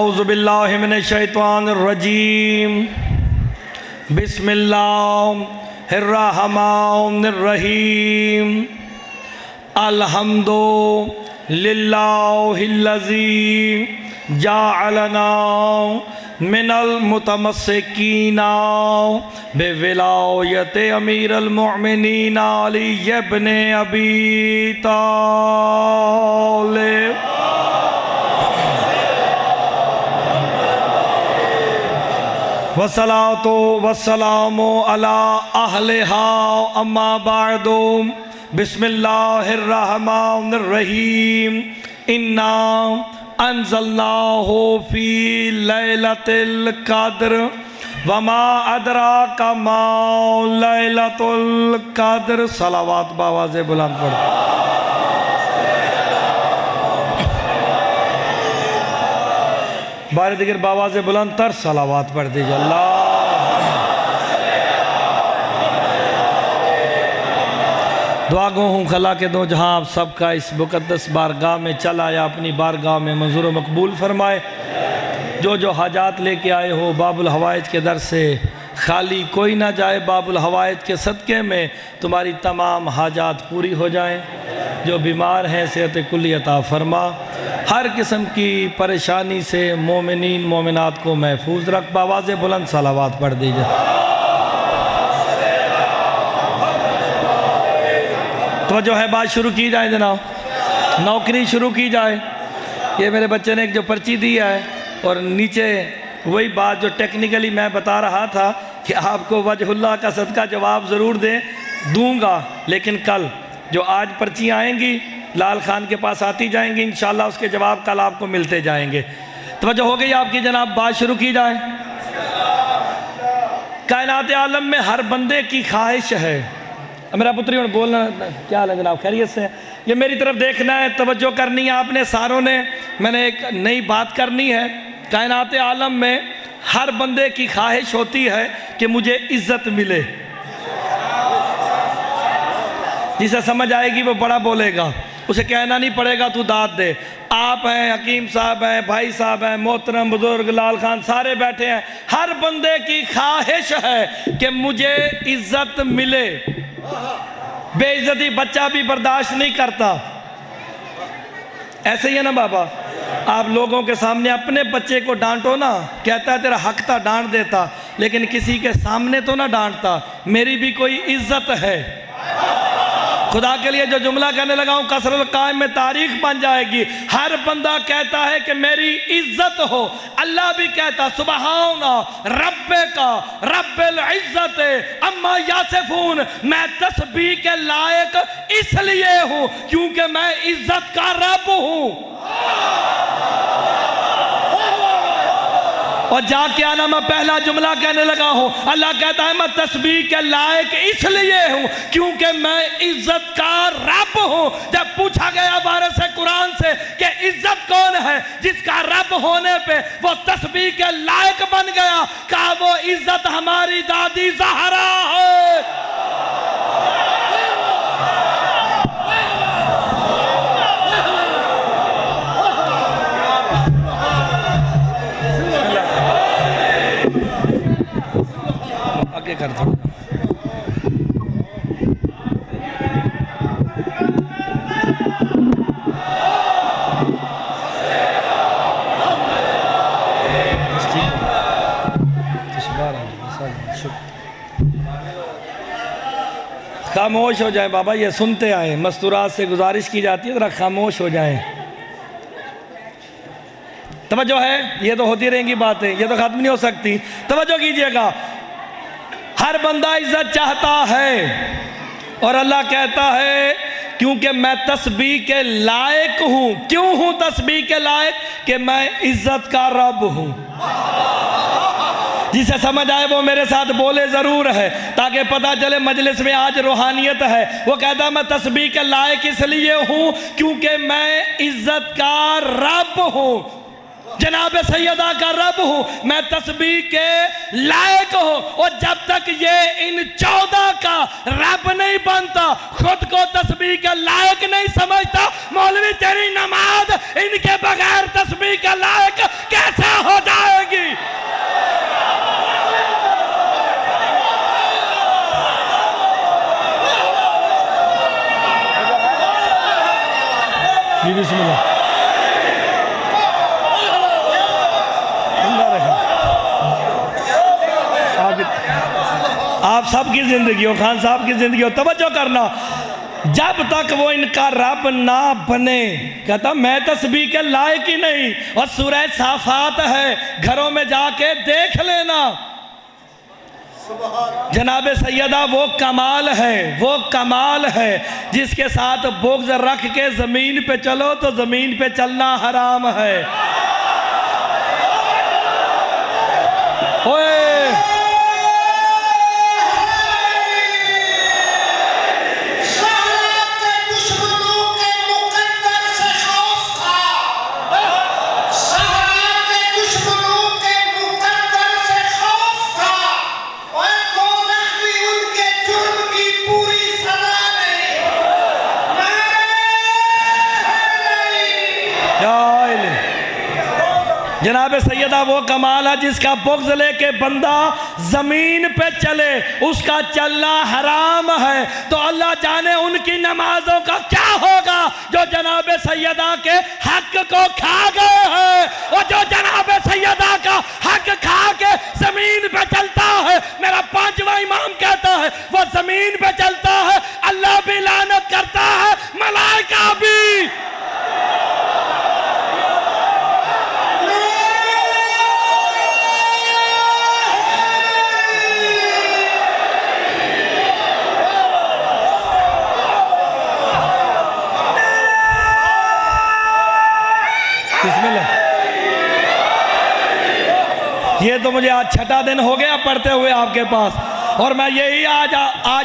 औज़ु बिल्लाहि मिनश शैतानिर रजीम बिस्मिल्लाहिर रहमानिर रहीम अल्हम्दु लिल्लाहिल्लज़ी जअलना मिनल मुतमस्सिकीना बिविलायत अमीरुल मुमिनीन अली इब्न अबी तालिब वस्सलातु वस्सलामु अला अहलिहा अम्मा बअदु बिस्मिल्लाहिर रहमानिर रहीम इन्ना अंज़लनाहु फी लैलतिल क़द्र वमा अदराका मा लैलतुल क़द्र। सलावत बावाज़े बुलंद पढ़ो। बार दिगर बावाज़े बुलंद तर सलावत पढ़ दीजिए। अल्लाह दुआ गो हूँ खला के दो जहाँ आप सबका इस मुक़द्दस बारगाह में चल आया, अपनी बारगाह में मंजूर व मकबूल फरमाए। जो जो हाजात लेके आए हो बाबुल हवाइज के दर से खाली कोई ना जाए। बाबुल हवाइज के सदक़े में तुम्हारी तमाम हाजात पूरी हो जाएं। जो बीमार हैं सेहत कुल्ली अता फरमा। हर किस्म की परेशानी से मोमिनीन मोमिनात को महफूज रख। बावाज़े बुलंद सलावत पढ़ दीजिए। तो जो है बात शुरू की जाए जनाब, नौकरी शुरू की जाए। ये मेरे बच्चे ने एक जो पर्ची दी है और नीचे वही बात जो टेक्निकली मैं बता रहा था कि आपको वजहुल्लाह का सदका जवाब ज़रूर दूंगा, लेकिन कल जो आज पर्चियाँ आएंगी लाल खान के पास आती जाएंगी, इंशाल्लाह उसके जवाब कल आपको मिलते जाएंगे। तवज्जो हो गई आपकी जनाब, बात शुरू की जाए। कायनात आलम में हर बंदे की ख्वाहिश है। मेरा पुत्री और बोलना क्या हाल है जनाब, खैरियत से? ये मेरी तरफ देखना है, तवज्जो करनी है आपने सारों ने। मैंने एक नई बात करनी है। कायनात आलम में हर बंदे की ख्वाहिश होती है कि मुझे इज्जत मिले। जिसे समझ आएगी वो बड़ा बोलेगा, उसे कहना नहीं पड़ेगा तू दाद दे। आप हैं, हकीम साहब हैं, भाई साहब हैं, मोहतरम बुजुर्ग, लाल खान, सारे बैठे हैं। हर बंदे की ख्वाहिश है कि मुझे इज्जत मिले। बेइज्जती बच्चा भी बर्दाश्त नहीं करता। ऐसे ही है ना बाबा, आप लोगों के सामने अपने बच्चे को डांटो ना, कहता है तेरा हक था डांट देता, लेकिन किसी के सामने तो ना डांटता। मेरी भी कोई इज्जत है। खुदा के लिए जो जुमला कहने लगा हूँ कसरुल कायम में तारीख बन जाएगी। हर बंदा कहता है कि मेरी इज्जत हो। अल्लाह भी कहता सुबहाना रब्बे का रब्बिल इज्जत अम्मा यासिफून, मैं तस्बीह के लायक इसलिए हूँ क्योंकि मैं इज्जत का रब हूँ। और जाके आना मैं पहला जुमला कहने लगा हूं। अल्लाह कहता है मैं तस्बीह के लायक इसलिए हूं क्योंकि मैं इज्जत का रब हूं। जब पूछा गया वारिस कुरान से कि इज्जत कौन है, जिसका रब होने पे वो तस्बीह के लायक बन गया, कहा वो इज्जत हमारी दादी ज़हरा है। कर दो। खामोश हो जाए बाबा, ये सुनते आए। मस्तूरात से गुजारिश की जाती है जरा खामोश हो जाए। तवज्जो है, ये तो होती रहेंगी बातें, ये तो खत्म नहीं हो सकती। तवज्जो कीजिएगा। हर बंदा इज्जत चाहता है और अल्लाह कहता है क्योंकि मैं तस्बीह के लायक हूं। क्यों हूं तस्बीह के लायक? कि मैं इज्जत का रब हूं। जिसे समझ आए वो मेरे साथ बोले जरूर है ताकि पता चले मजलिस में आज रूहानियत है। वो कहता है मैं तस्बीह के लायक इसलिए हूं क्योंकि मैं इज्जत का रब हूं, जनाब सैयदा का रब हूं, मैं तस्बीह के लायक हूं। और जब तक ये इन 14 का रब नहीं बनता, खुद को तस्बीह के लायक नहीं समझता, मौलवी तेरी नमाज इनके बगैर तस्बीह के लायक कैसे हो जाएगी। जी बिस्मिल्लाह। आप सबकी जिंदगी हो, खान साहब की जिंदगी हो, तवज्जो करना। जब तक वो इनका रब ना बने, कहता मैं तस्बीह के लायक ही नहीं। और सूरह साफात है, घरों में जाके देख लेना। जनाब सैयदा वो कमाल है, वो कमाल है जिसके साथ बुग़्ज़ रख के ज़मीन पे चलो तो ज़मीन पे चलना हराम है। ओए जनाब सैयदा वो कमाल है जिसका बुग़्ज़ लेके बंदा ज़मीन पे चले, उसका चलना हराम है। तो अल्लाह जाने उनकी नमाजों का क्या होगा जो जनाब सैयदा के हक को खा गए हैं। और जो जनाब सैयदा का हक खा के ज़मीन पे चलता है, मेरा पांचवा इमाम कहता है वो ज़मीन पे चलता है, अल्लाह भी लानत करता है, मलाइका भी। ये तो मुझे आज छठा दिन हो गया पढ़ते हुए आपके पास, और मैं यही आज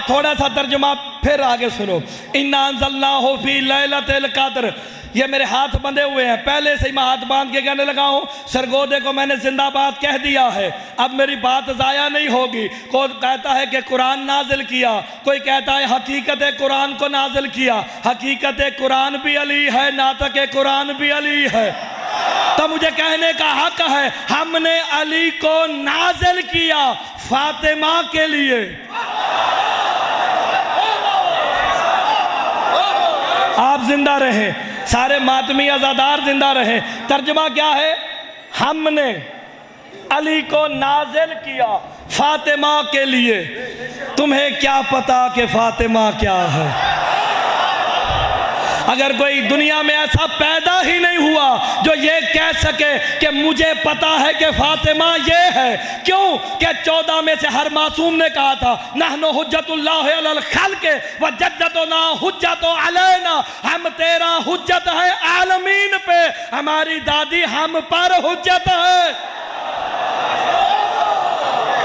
थोड़ा सा तर्जुमा फिर आगे सुनो। इन्ना अंज़लनाहु फी लैलतिल क़द्र, ये मेरे हाथ बंधे हुए हैं, पहले से ही मैं हाथ बांध के कहने लगा हूँ। सरगोदे को मैंने जिंदाबाद कह दिया है, अब मेरी बात ज़ाया नहीं होगी। कोई कहता है कि कुरान नाजिल किया, कोई कहता है हकीकत कुरान को नाजिल किया। हकीकत कुरान भी अली है, नातक कुरान भी अली है। तो मुझे कहने का हक है, हमने अली को नाजिल किया फातिमा के लिए। आप जिंदा रहे, सारे मातमी अज़ादार जिंदा रहे। तर्जुमा क्या है? हमने अली को नाजिल किया फातिमा के लिए। तुम्हें क्या पता कि फातिमा क्या है? अगर कोई दुनिया में ऐसा पैदा ही नहीं हुआ जो ये कह सके कि मुझे पता है कि फातिमा ये है, क्यों कि 14 में से हर मासूम ने कहा था नहनु हुज्जतुल्लाह अलल खल्क़ व जद्दतुना हुज्जतु अलैना, हम तेरा हुज्जत है आलमीन पे, हमारी दादी हम पर हुज्जत है।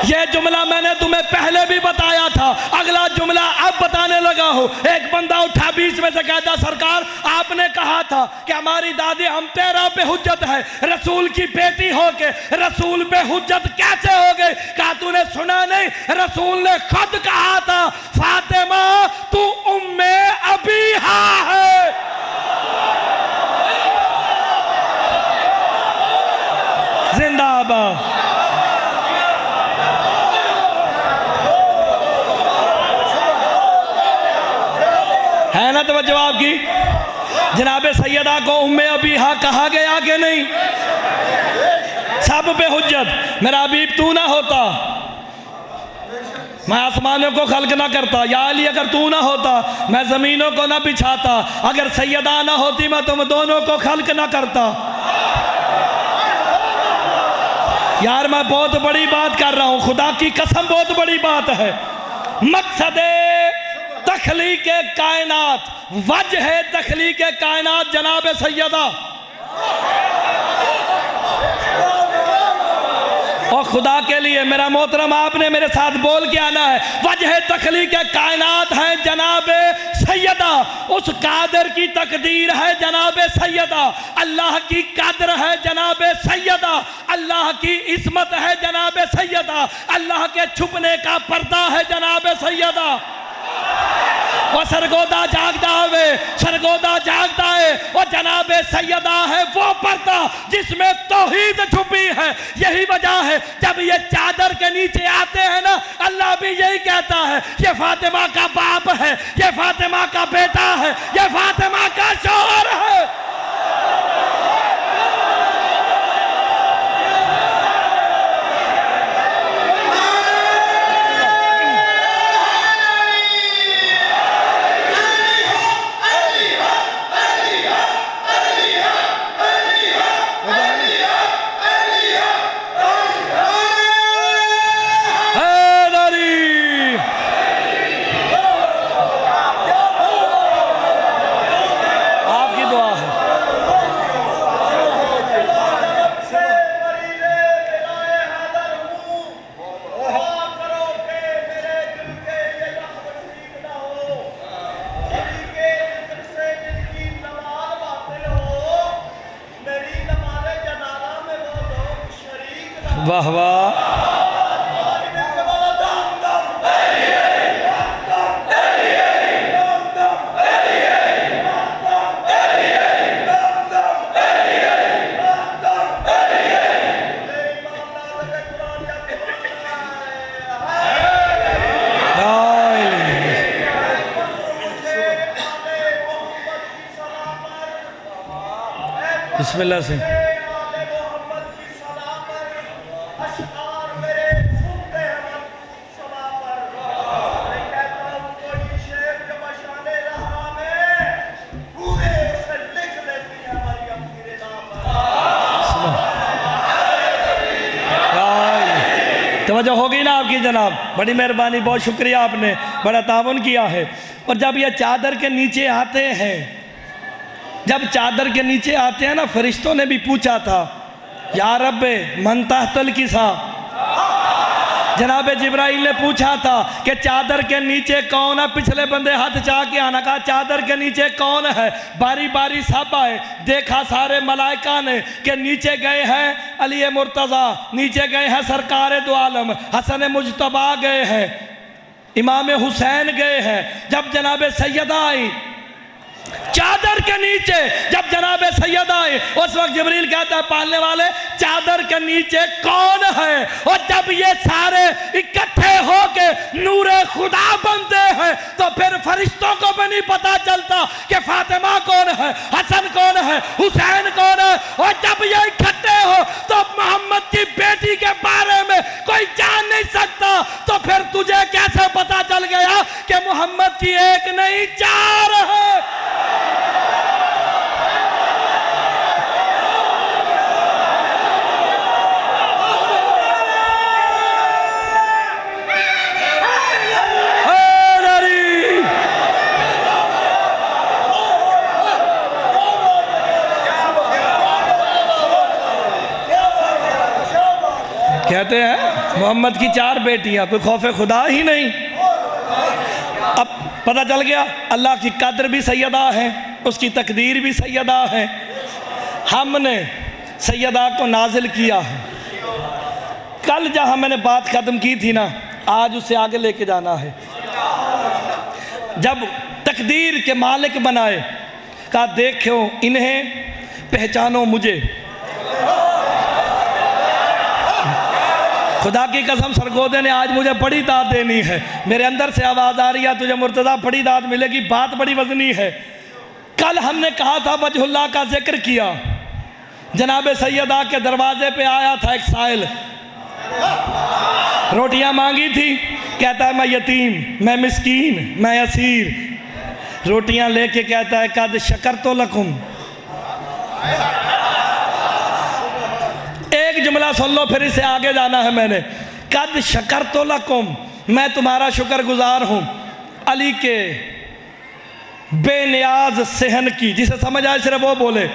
ये जुमला मैंने तुम्हें पहले भी बताया था, अगला जुमला अब बताने लगा हूं। एक बंदा उठा बीच में से कहता सरकार आपने कहा था कि हमारी दादी हम तेरा पे हुज्जत है, रसूल की बेटी हो के रसूल पे हुज्जत कैसे हो गई? कहा तूने सुना नहीं, रसूल ने खुद कहा था फातिमा तू उम्मे अबीहा है। जिंदाबाद। है ना तो जवाब की? जनाब सैयदा को उम्मे अबीहा कहा गया कि नहीं? सब पे हुज्जत। मेरा हबीब तू ना होता मैं आसमानों को खल्क ना करता, या अली अगर तू ना होता मैं ज़मीनों को ना बिछाता, अगर सैयदा ना होती मैं तुम दोनों को खल्क ना करता। यार मैं बहुत बड़ी बात कर रहा हूँ, खुदा की कसम बहुत बड़ी बात है। मकसद तख्लीक कायनात, वजह है तख्लीक कायनात जनाब सैयदा। और खुदा के लिए मेरा मोहतरम आपने मेरे साथ बोल के आना है, वजह तख्लीक कायनात है जनाब सैयदा। उस कादर की तकदीर है जनाब सैयदा, अल्लाह की कदर है जनाब सैयदा, अल्लाह की इस्मत है जनाब सैयदा, अल्लाह के छुपने का पर्दा है जनाब सैयदा। वो सरगोदा जागदा है, सरगोदा जागता है। वो जनाबे सैयदा है वो पर्दा जिसमें तौहीद छुपी है। यही वजह है जब ये चादर के नीचे आते हैं ना, अल्लाह भी यही कहता है ये फातिमा का बाप है, ये फातिमा का बेटा है, ये फातिमा का शौहर है। वाह वाह। बिस्मिल्लाह से तवज्जो हो गई ना आपकी जनाब, बड़ी मेहरबानी, बहुत शुक्रिया, आपने बड़ा ताउन किया है। और जब ये चादर के नीचे आते हैं, जब चादर के नीचे आते हैं ना, फरिश्तों ने भी पूछा था या रब्बे मन तहतल किसा, जनाब जिब्राइल ने पूछा था कि चादर के नीचे कौन है। पिछले बंदे हाथ चाह के आना, कहा चादर के नीचे कौन है। बारी बारी सब आए, देखा सारे मलाइका ने कि नीचे गए हैं अली मुर्तज़ा, नीचे गए हैं सरकार दो आलम हसन मुजतबा गए हैं, इमाम हुसैन गए हैं। जब जनाब सैयदा आई चादर के नीचे, जब जनाब सैयद आए उस वक्त जिब्रील कहता है पालने वाले चादर के नीचे कौन है। और जब ये सारे इकट्ठे होके नूरे खुदा बनते हैं तो फिर फरिश्तों को भी नहीं पता चलता कि फातिमा कौन है, हसन कौन है, हुसैन कौन है। और जब ये इकट्ठे हो तो मोहम्मद की बेटी के बारे में कोई जान नहीं सकता, तो फिर तुझे कैसे पता चल गया कि मोहम्मद की एक नहीं चार है। कहते हैं मोहम्मद की चार बेटियां, कोई खौफे खुदा ही नहीं। अब पता चल गया अल्लाह की कदर भी सैयदा है, उसकी तकदीर भी सैयदा है। हमने सैयदा को नाजिल किया है। कल जहां मैंने बात ख़त्म की थी ना, आज उसे आगे लेके जाना है। जब तकदीर के मालिक बनाए, कहा देखो इन्हें पहचानो मुझे। खुदा की कसम सरगोदे ने आज मुझे बड़ी दाद देनी है। मेरे अंदर से आवाज़ आ रही है तुझे मुर्तज़ा बड़ी दाद मिलेगी, बात बड़ी वजनी है। कल हमने कहा था वजहुल्लाह का जिक्र किया, जनाब सैयदा के दरवाजे पे आया था एक साइल, रोटियां मांगी थी, कहता है मैं यतीम, मैं मिस्कीन, मैं असीर। रोटियां लेके कहता है कद शकर तो लकुम। एक जुमला सुन लो फिर इसे आगे जाना है मैंने। कद शकर तो लकुम, मैं तुम्हारा शुक्रगुजार हूँ। अली के बेनियाज सहन की, जिसे समझ आए सिर्फ वो बोले।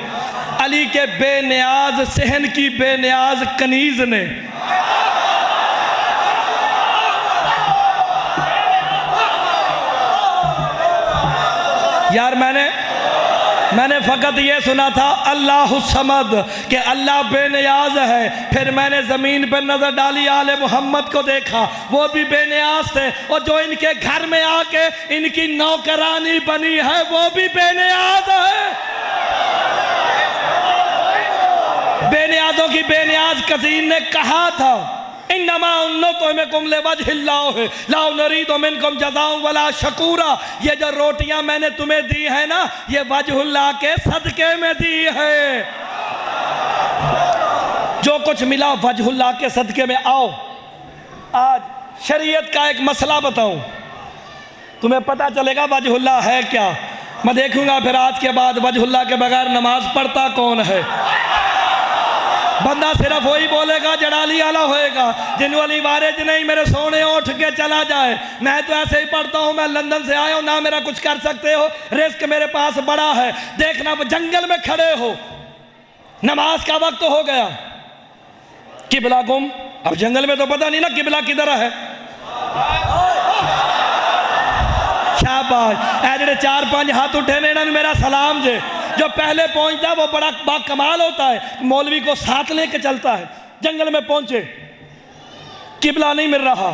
अली के बेनियाज सहन की बेनियाज कनीज ने यार मैंने फ़कत ये सुना था अल्लाहु समद कि अल्लाह बेनियाज है। फिर मैंने ज़मीन पर नज़र डाली, आले मोहम्मद को देखा, वो भी बेनियाज थे, और जो इनके घर में आके इनकी नौकरानी बनी है वो भी बेनियाज है। बेनियाजों की बेनियाज कसीर ने कहा था, इन्नमा उन्नतुकुम लिवजहिल्लाह ला नरीदु मिनकुम जज़ाअन वला शकूरा। ये जो रोटियां मैंने तुम्हें दी है ना, ये वजहुल्लाह के सदके में दी है। जो कुछ मिला वजहुल्लाह के सदके में। आओ आज शरीयत का एक मसला बताऊं, तुम्हें पता चलेगा वजहुल्लाह है क्या। मैं देखूंगा फिर आज के बाद वजहुल्लाह के बगैर नमाज पढ़ता कौन है। बंदा सिर्फ वही बोलेगा जड़ाली वाला होएगा, जिन वाली वारिज नहीं मेरे सोने उठ के चला जाए। मैं तो ऐसे ही पढ़ता हूँ, मैं लंदन से आया हूँ, ना मेरा कुछ कर सकते हो, रिस्क मेरे पास बड़ा है। देखना जंगल में खड़े हो, नमाज का वक्त हो गया, किबला गुम। अब जंगल में तो पता नहीं ना किबला किधर है। शाबाश, ऐ जेड़े 4-5 हाथ उठे ने इन्होंने मेरा सलाम जे। जो पहले पहुंचता है वो बड़ा बाकमाल होता है, मौलवी को साथ लेके चलता है। जंगल में पहुंचे, किबला नहीं मिल रहा,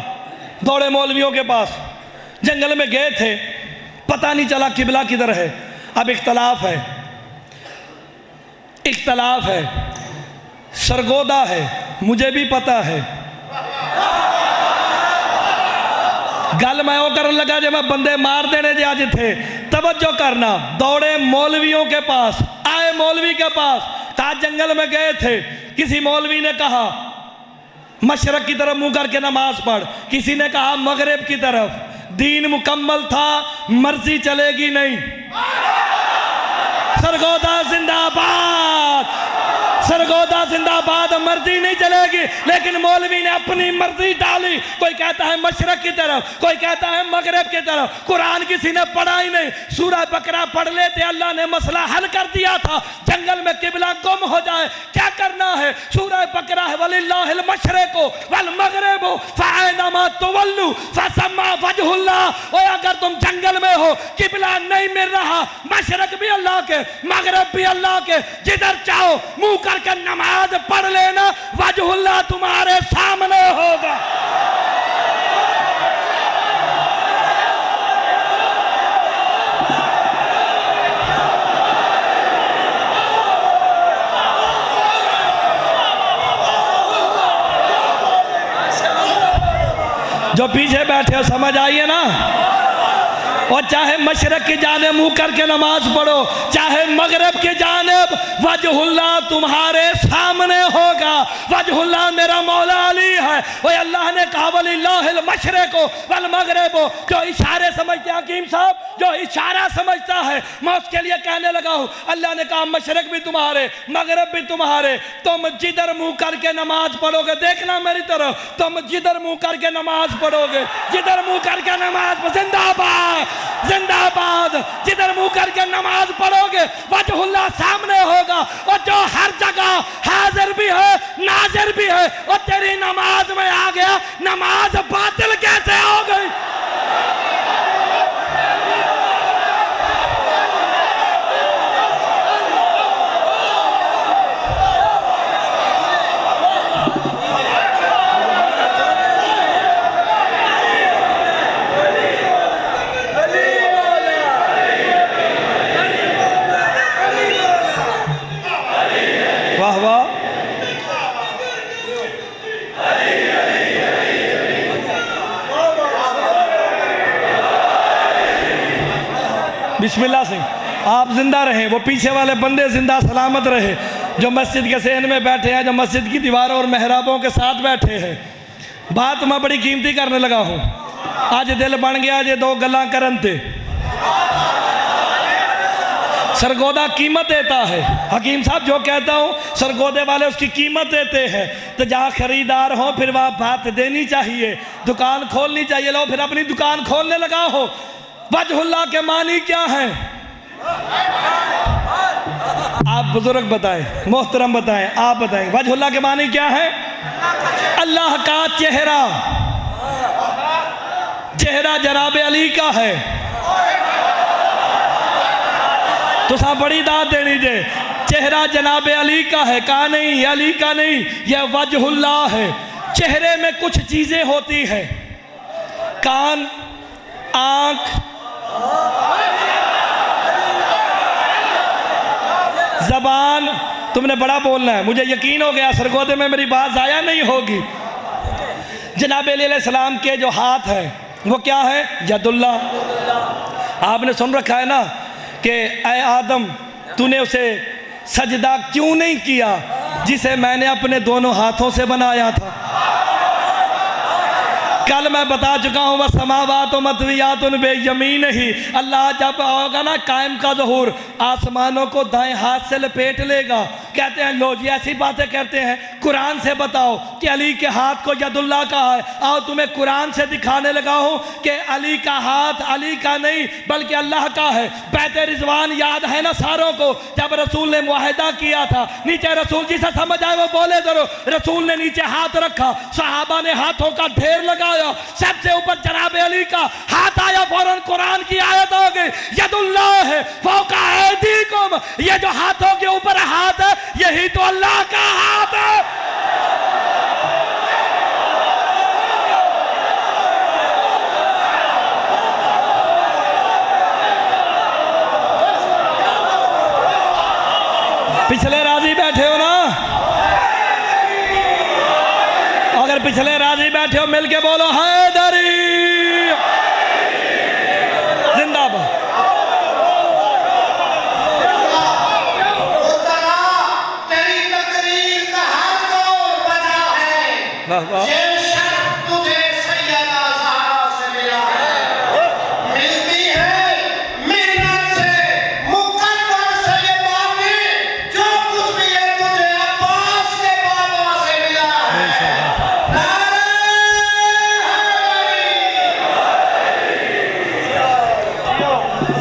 दौड़े मौलवियों के पास। जंगल में गए थे, पता नहीं चला किबला किधर है। अब इख्तलाफ है, इख्तलाफ है, सरगोदा है, मुझे भी पता है। गल मैं वो करने लगा जब मैं बंदे मार देने जे आज थे। तवज्जो करना, दौड़े मौलवियों के पास, आए मौलवी के पास, कहा जंगल में गए थे, किसी मौलवी ने कहा मशरक की तरफ मुंह करके नमाज पढ़, किसी ने कहा मगरिब की तरफ। दीन मुकम्मल था, मर्जी चलेगी नहीं। सरगोदा जिंदाबाद, सरगोदा जिंदाबाद, मर्जी नहीं चलेगी। लेकिन मौलवी ने अपनी मर्जी डाली, कोई कहता है मशरक की तरफ, कोई कहता है मगरिब की तरफ। कुरान किसी ने पढ़ा ही नहीं, सूरह बकरा पढ़ लेते, अल्लाह ने मसला हल कर दिया था। जंगल में किबला गुम हो जाए क्या करना है, सूरह बकरा है वलिल्लाहिल मशरिकु वल मगरिबु फअैनमा तुवल्लु फसम्मा वजहुल्लाह। और अगर तुम जंगल में हो, किबला नहीं मिल रहा, मशरक भी अल्लाह के, मगरिब भी अल्लाह के, जिधर चाहो मुंह करके नमाज पढ़ लेना, वजहुल्लाह तुम्हारे सामने होगा। जो पीछे बैठे हो समझ आइए ना। और चाहे मशरक की जानिब मुंह करके नमाज पढ़ो, चाहे मगरिब की जानिब, वजहुल्लाह तुम्हारे सामने होगा। वजहुल्लाह मेरा मौला अली है। वो अल्लाह ने कहा वलिल्लाहिल मशरिकु वल मगरिबु। जो इशारे समझते हैं हकीम साहब, जो इशारा समझता है, मैं उसके लिए कहने लगा हूँ। अल्लाह ने कहा मशरक भी तुम्हारे, मगरिब भी तुम्हारे, तुम जिधर मुंह करके नमाज पढ़ोगे, देखना मेरी तरफ, तुम जिधर मुंह करके नमाज पढ़ोगे, जिधर मुंह करके नमाज, जिंदाबाद जिंदाबाद, जिधर मुंह करके नमाज पढ़ोगे वजहुल्लाह सामने होगा। और जो हर जगह हाजिर भी है, नाजिर भी है, और तेरी नमाज में आ गया, नमाज बातिल कैसे हो गई। वाह वाह, बिस्मिल्लाह से आप जिंदा रहे, वो पीछे वाले बंदे जिंदा सलामत रहे, जो मस्जिद के सहन में बैठे हैं, जो मस्जिद की दीवारों और मेहराबों के साथ बैठे हैं। बात मैं बड़ी कीमती करने लगा हूँ, आज दिल बन गया जे 2 गल्लां करन ते। सरगोदा कीमत देता है, हकीम साहब जो कहता हूँ, सरगोदे वाले उसकी कीमत देते हैं। तो जहाँ खरीदार हो फिर वहाँ बात देनी चाहिए, दुकान खोलनी चाहिए। लो फिर अपनी दुकान खोलने लगा हो। वजहुल्लाह के मानी क्या है, आप बुजुर्ग बताएं, मोहतरम बताएं, आप बताएं वजहुल्लाह के मानी क्या है। अल्लाह का चेहरा, चेहरा जनाब अली का है। तुसा बड़ी दाद देनी जे। चेहरा जनाब अली का है, कहा नहीं ये अली का नहीं, यह वजहुल्लाह है। चेहरे में कुछ चीजें होती है, कान, आंख, जबान। तुमने बड़ा बोलना है, मुझे यकीन हो गया सरगोदे में मेरी बात जाया नहीं होगी। जनाब अलैहिस्सलाम के जो हाथ है वो क्या है? यदुल्ला। आपने सुन रखा है ना कि ऐ आदम तूने उसे सजदा क्यों नहीं किया जिसे मैंने अपने दोनों हाथों से बनाया था। कल मैं बता चुका हूँ, वह समावात मतवियात बेयमीन ही। अल्लाह जब होगा ना कायम का ज़हूर, आसमानों को दाएं हाथ से लपेट लेगा। कहते हैं लो जी ऐसी बातें करते हैं, कुरान से बताओ कि अली के हाथ को यदुल्ला कहा है। आओ तुम्हें कुरान से दिखाने लगा हूँ कि अली का हाथ अली का नहीं बल्कि अल्लाह का है। बैते रिजवान याद है ना सारों को, जब रसूल ने मुआहिदा किया था, नीचे रसूल जी से समझ आए वो बोले जरो, रसूल ने नीचे हाथ रखा, सहाबा ने हाथों का ढेर लगाया, सबसे ऊपर जनाब अली का हाथ आया, फौरन कुरान की आयत हो गई, यदुल्लाह है फौका ऐदीकुम। ये जो हाथों के ऊपर हाथ है यही तो अल्लाह का हाथ है। पिछले राजी बैठे हो ना? अगर पिछले राजी बैठे हो मिलके बोलो हैदरी जिंदाबाद। वाह वाह। तुझे सैयदा ज़हरा से मिला है, मिलती है मिन्नत से, मुकद्दर से ये बातें, जो कुछ भी है तुझे अब्बास के बाबा से मिला है।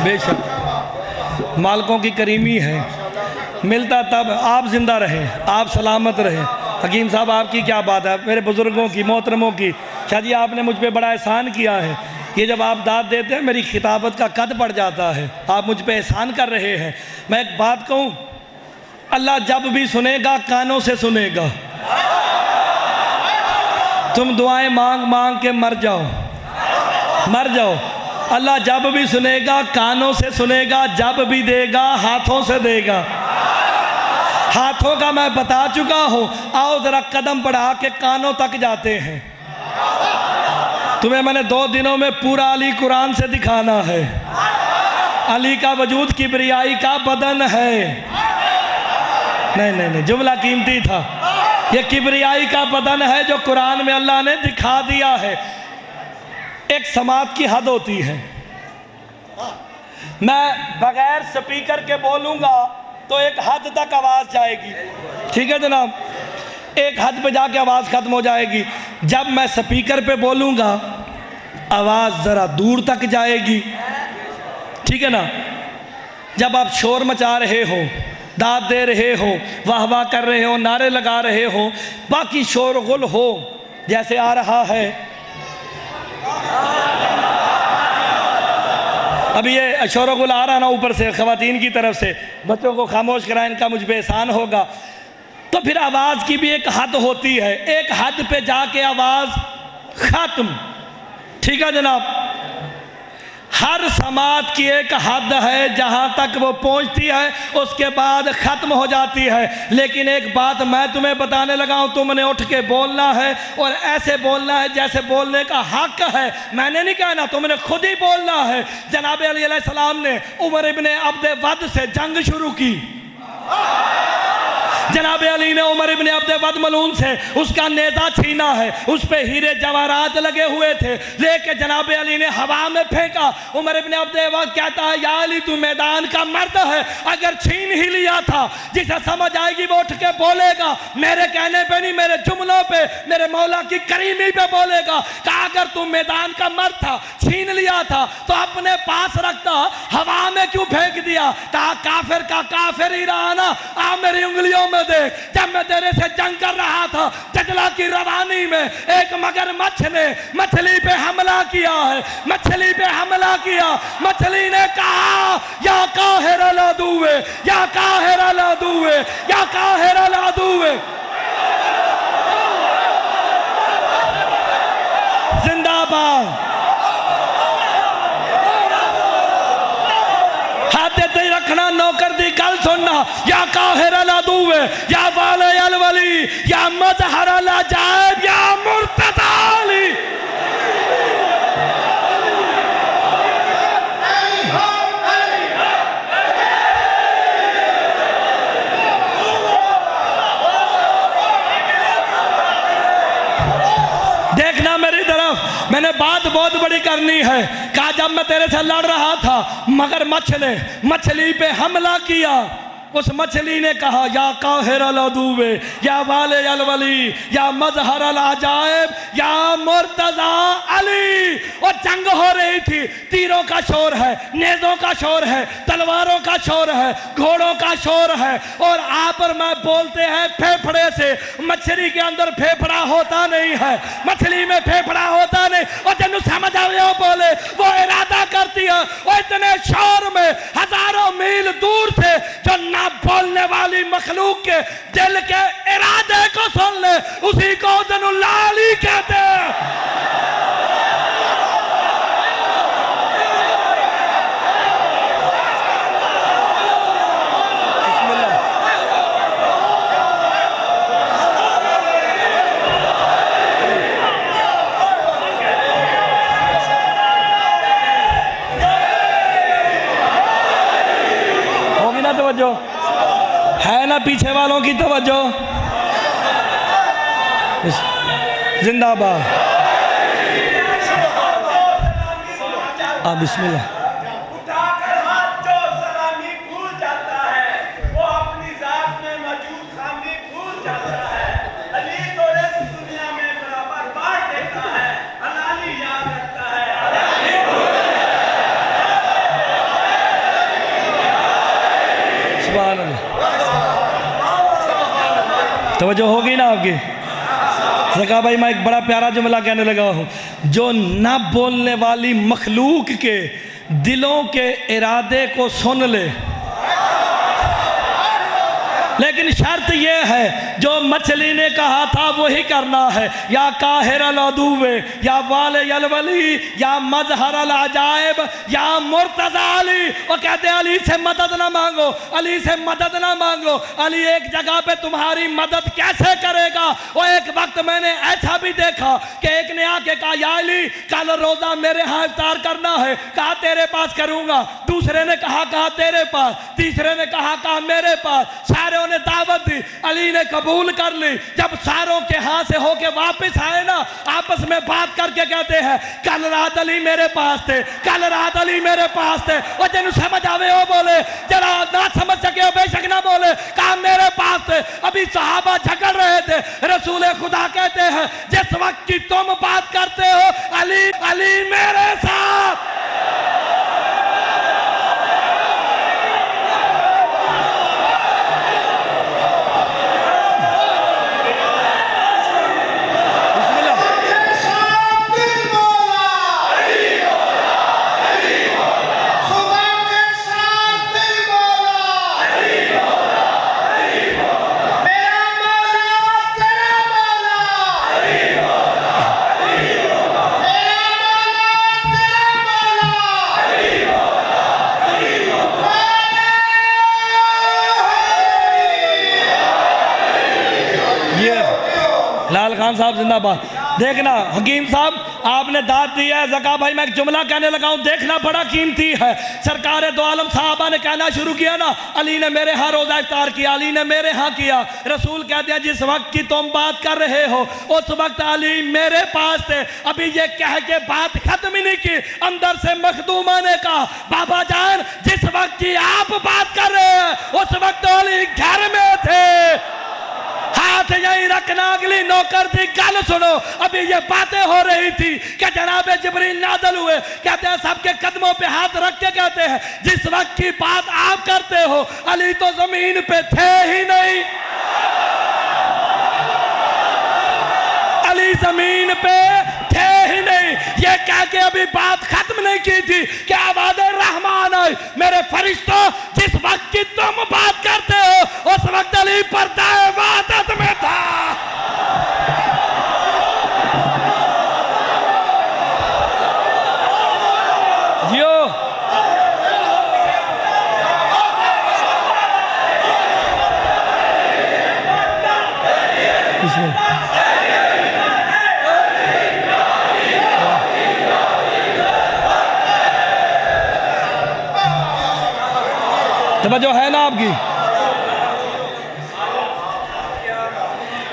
बेशक मालकों की करीमी है, मिलता तब आप जिंदा रहें, आप सलामत रहें। हकीम साहब आपकी क्या बात है, मेरे बुज़ुर्गों की, मोहतरमों की। शाह जी आपने मुझ पे बड़ा एहसान किया है। ये जब आप दाद देते हैं मेरी खिताबत का कद बढ़ जाता है, आप मुझ पे एहसान कर रहे हैं। मैं एक बात कहूँ, अल्लाह जब भी सुनेगा कानों से सुनेगा। तुम दुआएं मांग मांग के मर जाओ, मर जाओ। अल्लाह जब भी सुनेगा कानों से सुनेगा, जब भी देगा हाथों से देगा। हाथों का मैं बता चुका हूं, आओ जरा कदम बढ़ा के कानों तक जाते हैं। तुम्हें मैंने 2 दिनों में पूरा अली कुरान से दिखाना है। अली का वजूद किबरियाई का बदन है। नहीं नहीं नहीं, जुमला कीमती था। ये किबरियाई का बदन है जो कुरान में अल्लाह ने दिखा दिया है। एक समात की हद होती है, मैं बगैर स्पीकर के बोलूंगा तो एक हद तक आवाज़ जाएगी, ठीक है जनाब, एक हद पे जाके आवाज़ ख़त्म हो जाएगी। जब मैं स्पीकर पे बोलूँगा आवाज़ ज़रा दूर तक जाएगी, ठीक है ना। जब आप शोर मचा रहे हो, दाद दे रहे हो, वाह वाह कर रहे हो, नारे लगा रहे हो, बाकी शोरगुल हो, जैसे आ रहा है अभी ये शोरगुल आ रहा ना ऊपर से ख़वातीन की तरफ से, बच्चों को खामोश कराएं, इनका मुझ पे एहसान होगा। तो फिर आवाज़ की भी एक हद होती है, एक हद पे जाके आवाज़ ख़त्म, ठीक है जनाब। हर समात की एक हद है जहाँ तक वो पहुँचती है, उसके बाद ख़त्म हो जाती है। लेकिन एक बात मैं तुम्हें बताने लगा हूँ, तुमने उठ के बोलना है और ऐसे बोलना है जैसे बोलने का हक है। मैंने नहीं कहना, तुमने खुद ही बोलना है। जनाब अली अलैहिस्सलाम ने उमर इब्ने अब्दे वद से जंग शुरू की। जनाब अली ने उमर इब्ने अब्दे वद मलून से उसका नेज़ा छीना है, उस पे हीरे जवाहरात लगे हुए थे, लेके जनाब अली ने हवा में फेंका। उमर इब्ने अब्दे वद कहता है, या अली तू मैदान का मर्द है, अगर छीन ही लिया था, जिसे समझ आएगी वो उठ के बोलेगा, मेरे कहने पे नहीं, मेरे जुमलों पे, मेरे मौला की करीमी पे बोलेगा। कहा अगर तू मैदान का मर्द था, छीन लिया था, तो अपने पास रखता, हवा में क्यों फेंक दिया? कहा काफिर का काफिर ही रहा ना, आ मेरी उंगलियों में देख, जब मैं तेरे से जंग कर रहा था जजला की रवानी में, एक मगरमच्छ ने मछली पे हमला किया है, मछली पे हमला किया। मछली ने कहा या काहिर ला दुए, या काहिर ला दुए, या काहिर ला दुए। जिंदाबाद। हाथे रखना नौकर दी गल सुनना, या काहिर ला दुए, या वाले अल वली, या मजहर ला जायब, या मुर्तजा अली। देखना मेरी तरफ, मैंने बात बहुत बड़ी करनी है। कहा जब मैं तेरे से लड़ रहा था मगरमच्छ ने मछली पे हमला किया, उस मछली ने कहा या काहिर अल अदुवे, या वाले अल वली, या मजहर अल अजायब, या मुर्तजा अली। और जंग हो रही थी, तीरों का शोर है, नेज़ों का शोर है, तलवारों का शोर है, घोड़ों का शोर है, और आप और मैं बोलते हैं फेफड़े से। मछली के अंदर फेफड़ा होता नहीं है, मछली में फेफड़ा होता नहीं। और जब समझ आओ बोले, वो इरादा करती है, वो इतने शोर में हजारों मील दूर से जो ना बोलने वाली मखलूक के दिल के इरादे को सुन ले, उसी को जनुल्लाह अली कहते हैं। होगी ना तवज्जो? है ना पीछे वालों की तवज्जो? जिंदाबाद। बिस्मिल्लाह। उठाकर हाथ जो सलामी भूल जाता है, वो अपनी जात में मौजूद खामी भूल जाता है। अली तो इस दुनिया में बराबर बांट देता है, हलाली याद रखता है। सुभान अल्लाह। तवज्जो होगी ना आपकी? ज़का भाई मैं एक बड़ा प्यारा जुमला कहने लगा हूँ, जो ना बोलने वाली मखलूक के दिलों के इरादे को सुन ले, लेकिन शर्त यह है जो मछली ने कहा था वही करना है। या काहिर अल अदुवे, या वाले अल वली, या मजहर अल अजायब, या मुर्तजा अली। वो कहते हैं अली से मदद ना मांगो, अली से मदद ना मांगो, अली एक जगह पे तुम्हारी मदद कैसे करेगा। वो एक वक्त मैंने ऐसा भी देखा कि एक ने आके कहा या अली कल रोजा मेरे यहाँ इफ्तार करना है, कहा तेरे पास करूंगा। दूसरे ने कहा तेरे पास, तीसरे ने कहा मेरे पास। सारे ने दावत दी, अली ने कबूल कर ली। जब सारों के हाथ से होके वापस आए ना, आपस में बात करके कहते हैं कल रात अली मेरे पास थे, कल रात अली मेरे पास थे। और जिन्हें समझ आवे वो बोले, जरा ना समझ सके बेशक ना बोले, कहा मेरे पास थे। अभी सहाबा झगड़ रहे थे, रसूल खुदा कहते हैं जिस वक्त की तुम बात करते हो अली अली मेरे साथ। लाल खान साहब जिंदाबाद। देखना हकीम साहब आपने दाद दी है। ज़का भाई मैं एक जुमला कहने लगा हूँ, देखना बड़ा कीमती है। सरकार दो आलम साहबा ने कहना शुरू किया ना, अली ने मेरे यहाँ रोज़ा इफ्तार किया, अली ने मेरे यहाँ किया। रसूल कहते हैं जिस वक्त की तुम बात कर रहे हो उस वक्त अली मेरे पास थे। अभी ये कह के बात खत्म ही नहीं की, अंदर से मखदूमा ने कहा बाबा जान जिस वक्त की आप बात कर रहे हैं उस वक्त अली घर में थे। हाथ यहीं रखना, अगली नौकर दी गल सुनो। अभी ये बातें हो रही थी कि जनाब जिब्रील नाज़िल हुए, कहते हैं सबके कदमों पे हाथ रख के कहते हैं जिस वक्त की बात आप करते हो अली तो जमीन पे थे ही नहीं। जमीन पे थे ही नहीं। ये कह के अभी बात खत्म नहीं की थी कि आवाज़ रहमान है। मेरे फरिश्तों, जिस वक्त की तुम बात करते हो उस वक्त अली पर्दा इबादत में था। जियो तवज्जो है ना आपकी?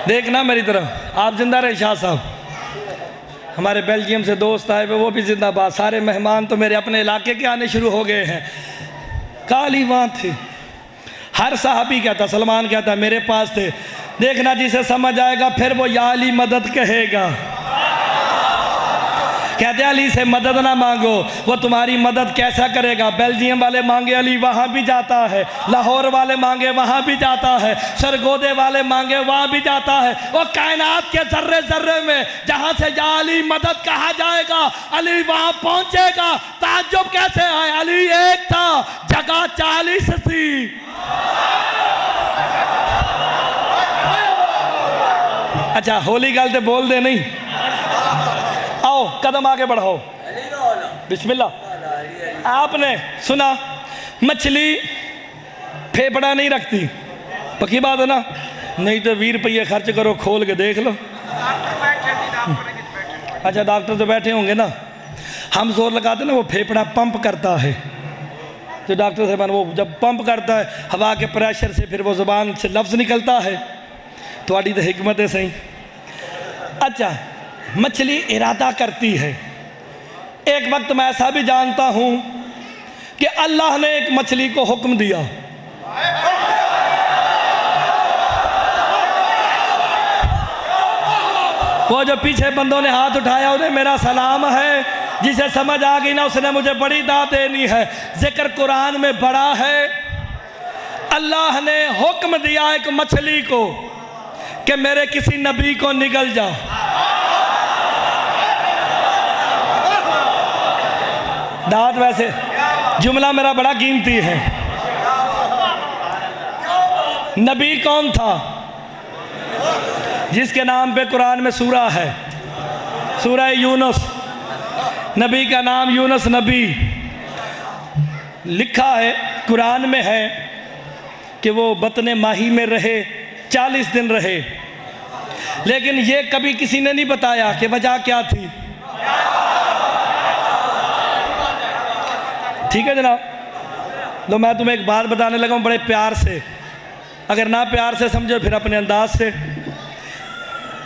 देखना मेरी तरफ। आप जिंदा रहे शाह साहब। हमारे बेल्जियम से दोस्त आए हुए वो भी जिंदाबाद। सारे मेहमान तो मेरे अपने इलाके के आने शुरू हो गए हैं। काली वहाँ थे। हर साहबी कहता, सलमान कहता मेरे पास थे। देखना जिसे समझ आएगा फिर वो या अली मदद कहेगा। कहते अली से मदद ना मांगो, वो तुम्हारी मदद कैसा करेगा। बेल्जियम वाले मांगे अली वहाँ भी जाता है, लाहौर वाले मांगे वहाँ भी जाता है, सरगोदे वाले मांगे वहाँ भी जाता है। वो कायनात के जर्रे जर्रे में जहाँ से या अली मदद कहा जाएगा अली वहाँ पहुँचेगा। ताज्जुब कैसे है, अली एक था जगह 40 थी। अच्छा होली गल तो बोल दे नहीं। आओ कदम आगे बढ़ाओ। बिस्मिल्लाह। आपने सुना मछली फेफड़ा नहीं रखती, पक्की बात है ना? नहीं तो 20 रुपये खर्च करो, खोल के देख लो। अच्छा डॉक्टर तो बैठे होंगे ना। हम जोर लगाते ना, वो फेफड़ा पंप करता है। जो डॉक्टर साहब वो जब पंप करता है हवा के प्रेशर से फिर वो ज़ुबान से लफ्ज़ निकलता है। थोड़ी तो हिकमत है सही। अच्छा मछली इरादा करती है। एक वक्त मैं ऐसा भी जानता हूं कि अल्लाह ने एक मछली को हुक्म दिया, वो जो पीछे बंदों ने हाथ उठाया उन्हें मेरा सलाम है। जिसे समझ आ गई ना उसने मुझे बड़ी दात देनी है। जिक्र कुरान में बड़ा है। अल्लाह ने हुक्म दिया एक मछली को कि मेरे किसी नबी को निगल जा। दात वैसे जुमला मेरा बड़ा कीमती है। नबी कौन था? जिसके नाम पे कुरान में सूरा है, सूरा यूनुस। नबी का नाम यूनुस नबी लिखा है, कुरान में है कि वो बतने माही में रहे, 40 दिन रहे। लेकिन ये कभी किसी ने नहीं बताया कि वजह क्या थी। ठीक है जनाब। तो मैं तुम्हें एक बात बताने लगा हूँ बड़े प्यार से। अगर ना प्यार से समझो फिर अपने अंदाज से।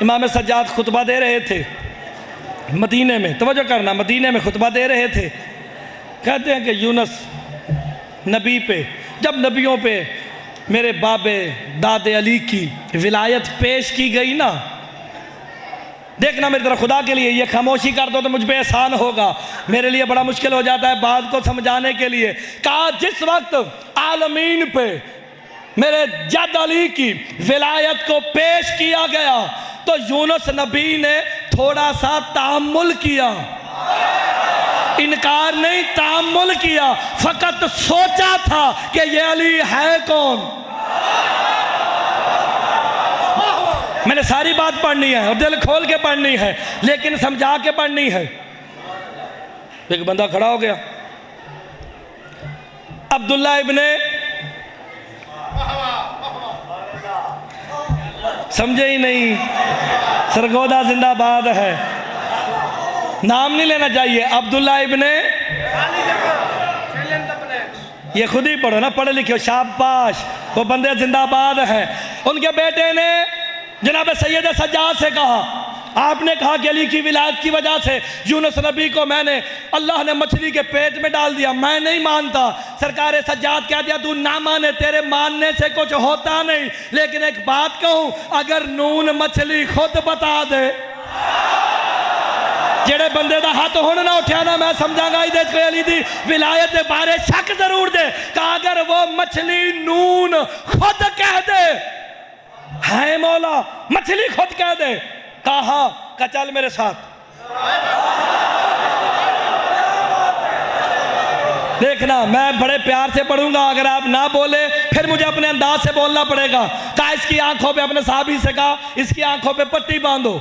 इमाम सज्जाद खुतबा दे रहे थे मदीने में, तवज्जो करना, मदीने में खुतबा दे रहे थे। कहते हैं कि यूनुस नबी पे, जब नबियों पे मेरे बाबे दादे अली की विलायत पेश की गई ना, देखना मेरी तरफ, खुदा के लिए ये खामोशी कर दो तो मुझ पे एहसान होगा। मेरे लिए बड़ा मुश्किल हो जाता है बात को समझाने के लिए। कहा जिस वक्त आलमीन पे मेरे जद अली की विलायत को पेश किया गया तो यूनुस नबी ने थोड़ा सा तामुल किया, इनकार नहीं, तामुल किया। फकत सोचा था कि ये अली है कौन। मैंने सारी बात पढ़नी है और दिल खोल के पढ़नी है, लेकिन समझा के पढ़नी है। एक बंदा खड़ा हो गया, अब्दुल्ला इब्ने, समझे ही नहीं, सरगोदा जिंदाबाद है, नाम नहीं लेना चाहिए। अब्दुल्ला इब्ने, ये खुद ही पढ़ो ना, पढ़े लिखे, शाबाश, वो बंदे जिंदाबाद हैं। उनके बेटे ने जनाब सैयद सज्जाद से कहा, आपने कहा कि अली की विलायत की वजह से यूनुस नबी को मैंने, अल्लाह ने मछली के पेट में डाल दिया। मैं नहीं मानता। सरकार सज्जाद कह दिया तू ना माने, तेरे मानने से कुछ होता नहीं। लेकिन एक बात कहूं, अगर नून मछली खुद बता दे, जेड़े बंदे का हाथ हुण ना उठा ना, मैं समझांगा इहदे च कोई अली दी विलायत के बारे शक जरूर दे। कहा अगर वो मछली नून खुद कह दे, है मौला, मछली खुद कह दे, कहा का चल मेरे साथ। देखना मैं बड़े प्यार से पढ़ूंगा, अगर आप ना बोले फिर मुझे अपने अंदाज से बोलना पड़ेगा। कहा इसकी आंखों पे, अपने साहबी से कहा इसकी आंखों पे पट्टी बांधो।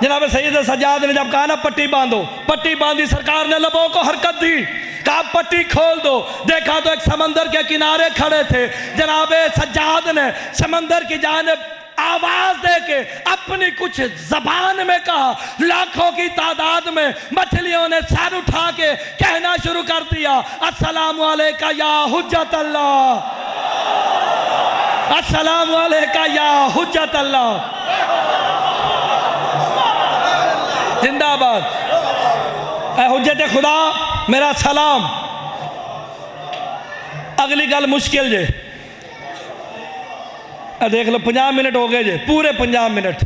जनाब सैयद सज्जाद ने जब कहा ना पट्टी बांधो, पट्टी बांधी, सरकार ने लबों को हरकत दी, कहा पट्टी खोल दो। देखा तो एक समंदर के किनारे खड़े थे। जनाब सज्जाद ने समंदर की जानिब आवाज देके अपनी कुछ जबान में कहा। लाखों की तादाद में मछलियों ने सर उठा के कहना शुरू कर दिया, अस्सलामु अलैका या हुज्जत अल्लाह, अस्सलामु अलैका या हुज्जत अल्लाह। जिंदाबाद। ऐ हुज्जत खुदा मेरा सलाम। अगली गल मुश्किल जे, देख लो 50 मिनट हो गए जे, पूरे 50 मिनट।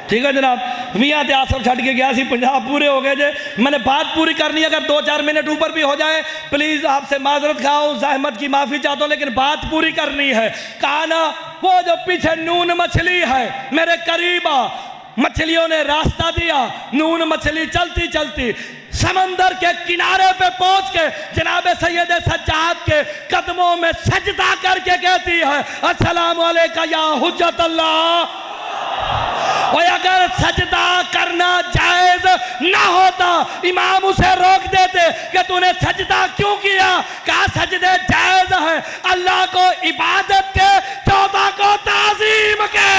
ठीक है जनाब, 20 ते आसफ छड़ के गया सी, 50 पूरे हो गए जे। मैंने बात पूरी करनी, अगर 2-4 मिनट ऊपर भी हो जाए प्लीज आपसे माजरत खाओ, जहमत की माफी चाहता हूं, लेकिन बात पूरी करनी है। कहा ना वो जो पीछे नून मछली है मेरे करीब आ। मछलियों ने रास्ता दिया, नून मछली चलती चलती समंदर के किनारे पे पहुंच के जनाब सैयद सज्जाद के कदमों में सजदा करके कहती है, अस्सलामु अलैका या हुज्जत अल्लाह। और अगर सजदा करना जायज ना होता, इमाम उसे रोक देते कि तूने सजदा क्यों किया। कहा सजदे जायज है अल्लाह को इबादत के, तौबा को ताजीम के।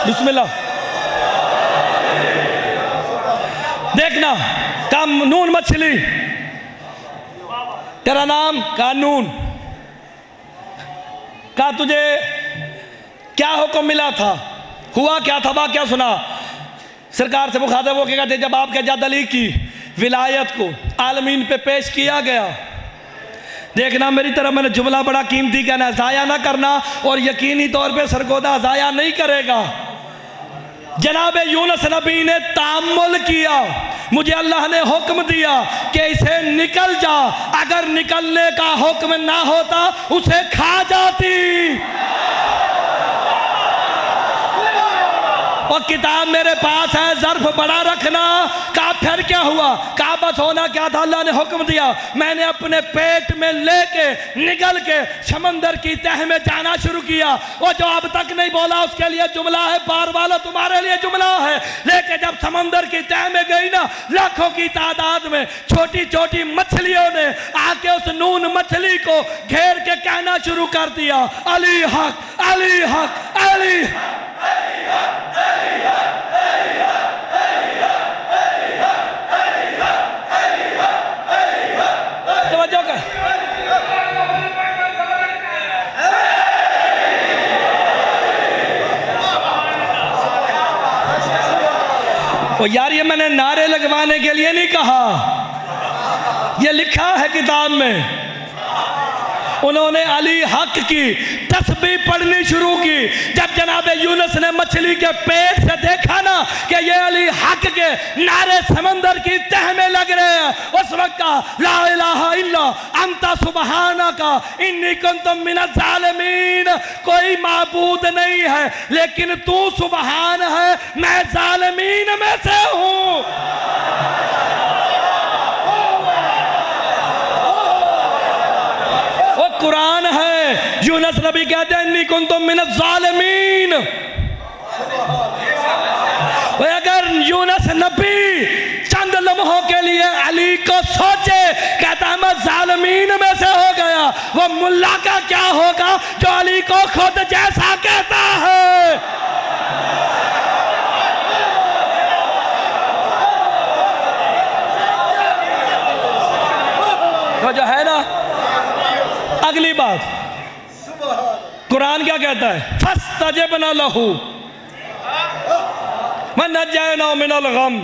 बिस्मिल्लाह। देखना कानून मछली, तेरा नाम कानून, का तुझे क्या हुक्म मिला था, हुआ क्या था, वाकया सुना। सरकार से मुखातिब वो क्या कहते, जब आपके जद अली की विलायत को आलमीन पे पेश किया गया। देखना मेरी तरफ मैंने जुमला बड़ा कीमती कहना, ज़ाया ना करना, और यकीनी तौर पे सरगोदा ज़ाया नहीं करेगा। जनाब यूनुस नबी ने तामुल किया, मुझे अल्लाह ने हुक्म दिया कि इसे निकल जा। अगर निकलने का हुक्म ना होता उसे खा जाती। और किताब मेरे पास है, ज़र्फ बड़ा रखना। कहा फिर क्या हुआ, कहा बस होना क्या था, अल्लाह ने हुक्म दिया, मैंने अपने पेट में लेके निकल के समंदर की तह में जाना शुरू किया। और जो अब तक नहीं बोला उसके लिए जुमला है, बार वाला तुम्हारे लिए जुमला है। लेके जब समंदर की तह में गई ना, लाखों की तादाद में छोटी छोटी मछलियों ने आके उस नून मछली को घेर के कहना शुरू कर दिया, अली हक, अली हक, अली हक। तो यार ये मैंने नारे लगवाने के लिए नहीं कहा, ये लिखा है किताब में। उन्होंने अली हक की तस्बीह पढ़नी शुरू की। जब जनाब यूनुस ने मछली के पेट से देखा ना कि ये अली हक के नारे समंदर की तह में लग रहे हैं, उस वक्त का ला इलाहा इल्ला अंता सुबहानका इन्नी कुन्तु मिनज़ ज़ालिमीन, कोई माबूद नहीं है लेकिन तू सुबहान है, मैं ज़ालिमीन में से हूँ। कुरान है, यूनुस नबी कहते हैं इन्नी कुन्तु मिनज़ ज़ालिमीन। अगर यूनुस नबी चंद लम्हों के लिए अली को सोचे, कहता है मैं ज़ालिमीन में से हो गया, वो मुल्ला का क्या होगा जो अली को खुद जैसा कहता है। तो जो है ना, अगली बात कुरान क्या कहता है, फस्तजबना लहू वनज्जयनाहु मिनल गम।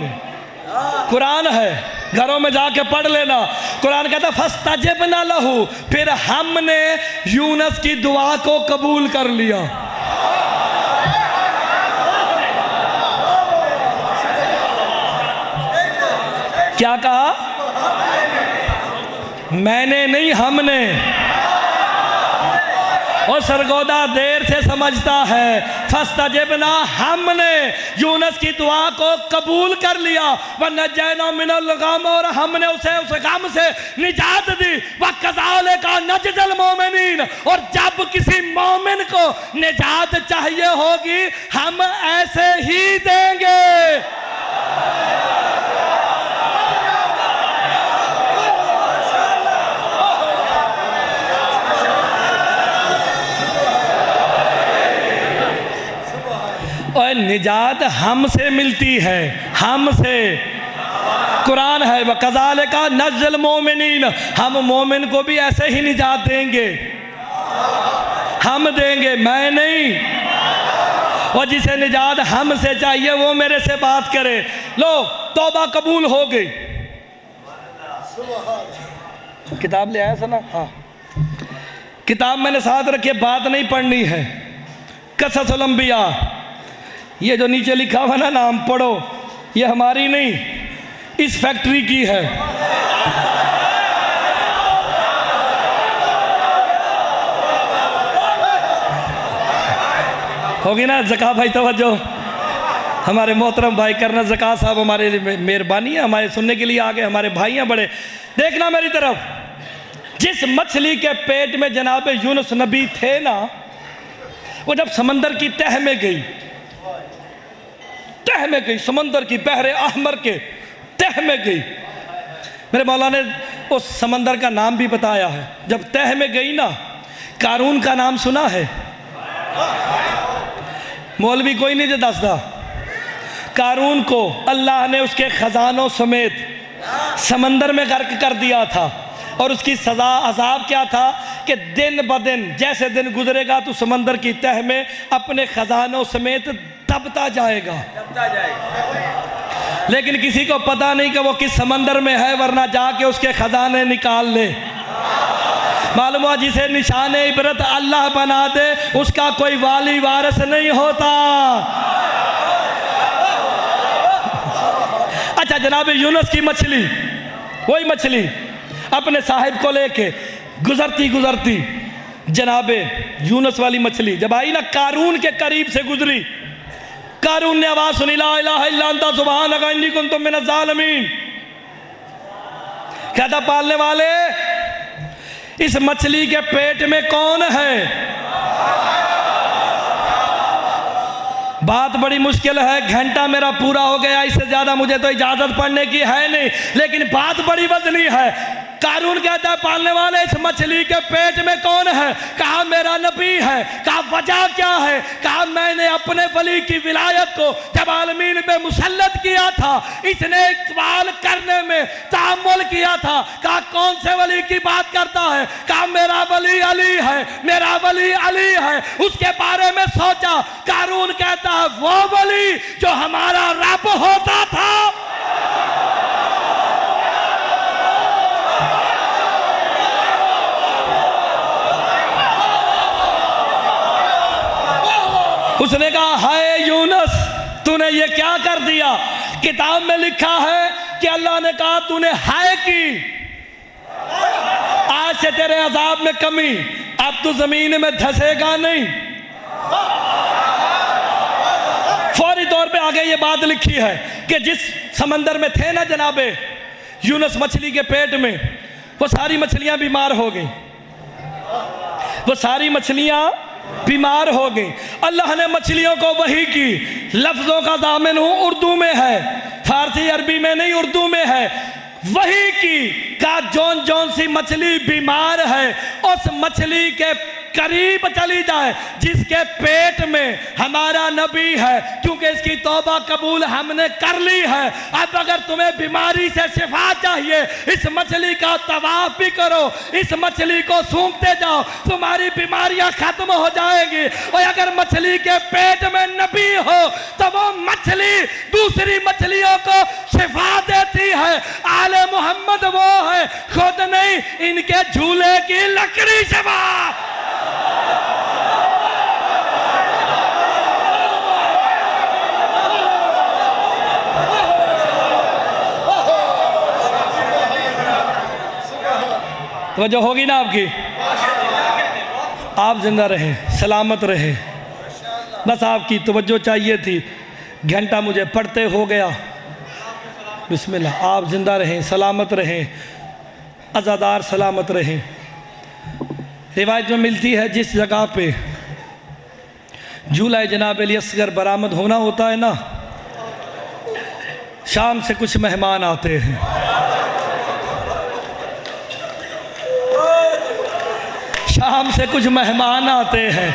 कुरान है, घरों में जाके पढ़ लेना। कुरान कहता है फस्तजबना लहू, फिर हमने यूनुस की दुआ को कबूल कर लिया। क्या कहा, मैंने नहीं, हमने। और सरगोदा देर से समझता है। फस्तजबना, हमने यूनुस की दुआ को कबूल कर लिया। वनज्जैना मिनल गम, और हमने उसे उस गम से निजात दी। वकज़ालिका नजज़िल मोमिनीन, और जब किसी मोमिन को निजात चाहिए होगी हम ऐसे ही देंगे। और निजात हमसे मिलती है, हमसे। कुरान है वकज़ालिका नज़्ज़िल मोमिनीन, हम मोमिन को भी ऐसे ही निजात देंगे, हम देंगे, मैं नहीं। और जिसे निजात हमसे चाहिए वो मेरे से बात करे। लो तौबा कबूल हो गई। किताब ले आया था ना? हाँ, किताब मैंने साथ रखी, बात नहीं पढ़नी है। क़ससुल अंबिया, ये जो नीचे लिखा हुआ ना नाम पढ़ो, ये हमारी नहीं, इस फैक्ट्री की है। होगी ना ज़का भाई? तवज्जो, हमारे मोहतरम भाई करना ज़का साहब हमारे लिए मेहरबानी है, हमारे सुनने के लिए आ गए, हमारे भाई हैं बड़े। देखना मेरी तरफ। जिस मछली के पेट में जनाब यूनुस नबी थे ना, वो जब समंदर की तह में गई, तह में गई, समंदर की बहरे अहमर के तह में गई। मेरे मौला ने उस समंदर का नाम भी बताया है। जब तह में गई ना, कारून का नाम सुना है? मौलवी कोई नहीं जो दसदा। कारून को अल्लाह ने उसके खजानों समेत समंदर में गर्क कर दिया था, और उसकी सज़ा अजाब क्या था कि दिन ब दिन जैसे दिन गुजरेगा तो समंदर की तह में अपने खजानों समेत दबता जाएगा। लेकिन किसी को पता नहीं कि वो किस समंदर में है, वरना जाके उसके खजाने निकाल ले। मालूम हुआ जिसे निशाने इबरत अल्लाह बना दे उसका कोई वाली वारिस नहीं होता। अच्छा, जनाब यूनुस की मछली, वही मछली अपने साहिब को लेके गुजरती गुजरती जनाबे यूनुस वाली मछली जब आई ना, कारून के करीब से गुजरी। कारून ने आवाज सुनी, ला इलाहा इल्ला अंता सुब्हानका इन्नी कुन्तु मिनज़ ज़ालिमीन। कहता, पालने वाले, इस मछली के पेट में कौन है? बात बड़ी मुश्किल है, घंटा मेरा पूरा हो गया, इससे ज्यादा मुझे तो इजाजत पढ़ने की है नहीं, लेकिन बात बड़ी वजनी है। कारून कहता है, पालने वाले, इस मछली के पेट में कौन है? कहा, मेरा नबी है। कहा, वजह क्या है? कहा, मैंने अपने वली की विलायत को जब आलमीन पे मुसल्लत किया था, इसने इकबाल करने में तामुल किया था। कहा, कौन से वली की बात करता है? कहा, मेरा वली अली है, मेरा वली अली है। उसके बारे में सोचा। कारून कहता है, वो वली जो हमारा रब होता था। उसने कहा, हाय यूनुस, तूने ये क्या कर दिया? किताब में लिखा है कि अल्लाह ने कहा तूने हाय की, आज से तेरे अजाब में कमी, अब तू जमीन में धंसेगा नहीं। फौरी तौर पे आगे ये बात लिखी है कि जिस समंदर में थे ना जनाबे यूनुस मछली के पेट में, वो सारी मछलियां बीमार हो गई, वो सारी मछलियां बीमार हो गई। अल्लाह ने मछलियों को वही की। लफ्जों का दामन हूं उर्दू में है, फारसी अरबी में नहीं, उर्दू में है। वही की का जौन जौन सी मछली बीमार है उस मछली के करीब चली जाए जिसके पेट में हमारा नबी है, क्योंकि इसकी तौबा कबूल हमने कर ली है। अब अगर तुम्हें बीमारी से शिफा चाहिए, इस मछली का तवाफ भी करो, इस मछली को सूंघते जाओ, तुम्हारी बीमारियां खत्म हो जाएगी। और अगर मछली के पेट में नबी हो तो वो मछली दूसरी मछलियों को शिफा देती है। आले मोहम्मद वो है, खुद नहीं, इनके झूले की लकड़ी शिफा। वजह होगी ना आपकी। आप जिंदा रहें, सलामत रहें, बस आपकी तवज्जो चाहिए थी। घंटा मुझे पढ़ते हो गया। बिस्मिल्लाह। आप जिंदा रहें, सलामत रहें, अज़ादार सलामत रहें। रिवायत में मिलती है जिस जगह पे झूला जनाब अली असगर बरामद होना होता है ना, शाम से कुछ मेहमान आते हैं। शाम से कुछ मेहमान आते हैं।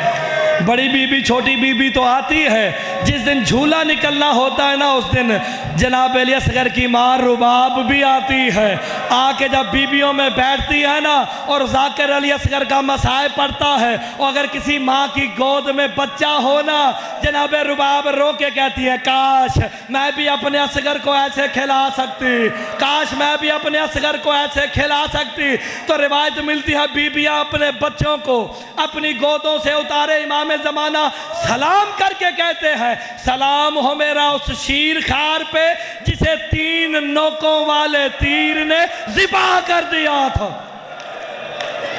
बड़ी बीबी छोटी बीबी तो आती है। जिस दिन झूला निकलना होता है ना, उस दिन जनाब अली असगर की माँ रुबाब भी आती है। आके जब बीबियों में बैठती है ना और ज़ाकिर अली असगर का मसाए पड़ता है, और अगर किसी माँ की गोद में बच्चा हो ना, जनाब रुबाब रो के कहती है, काश मैं भी अपने असगर को ऐसे खिला सकती, काश मैं भी अपने असगर को ऐसे खिला सकती। तो रिवायत मिलती है बीबियाँ अपने बच्चों को अपनी गोदों से उतारे इमाम ज़माना सलाम करके कहते हैं, सलाम हो मेरा उस शीर खार पे जिसे 3 नोकों वाले तीर ने ज़िबा कर दिया था।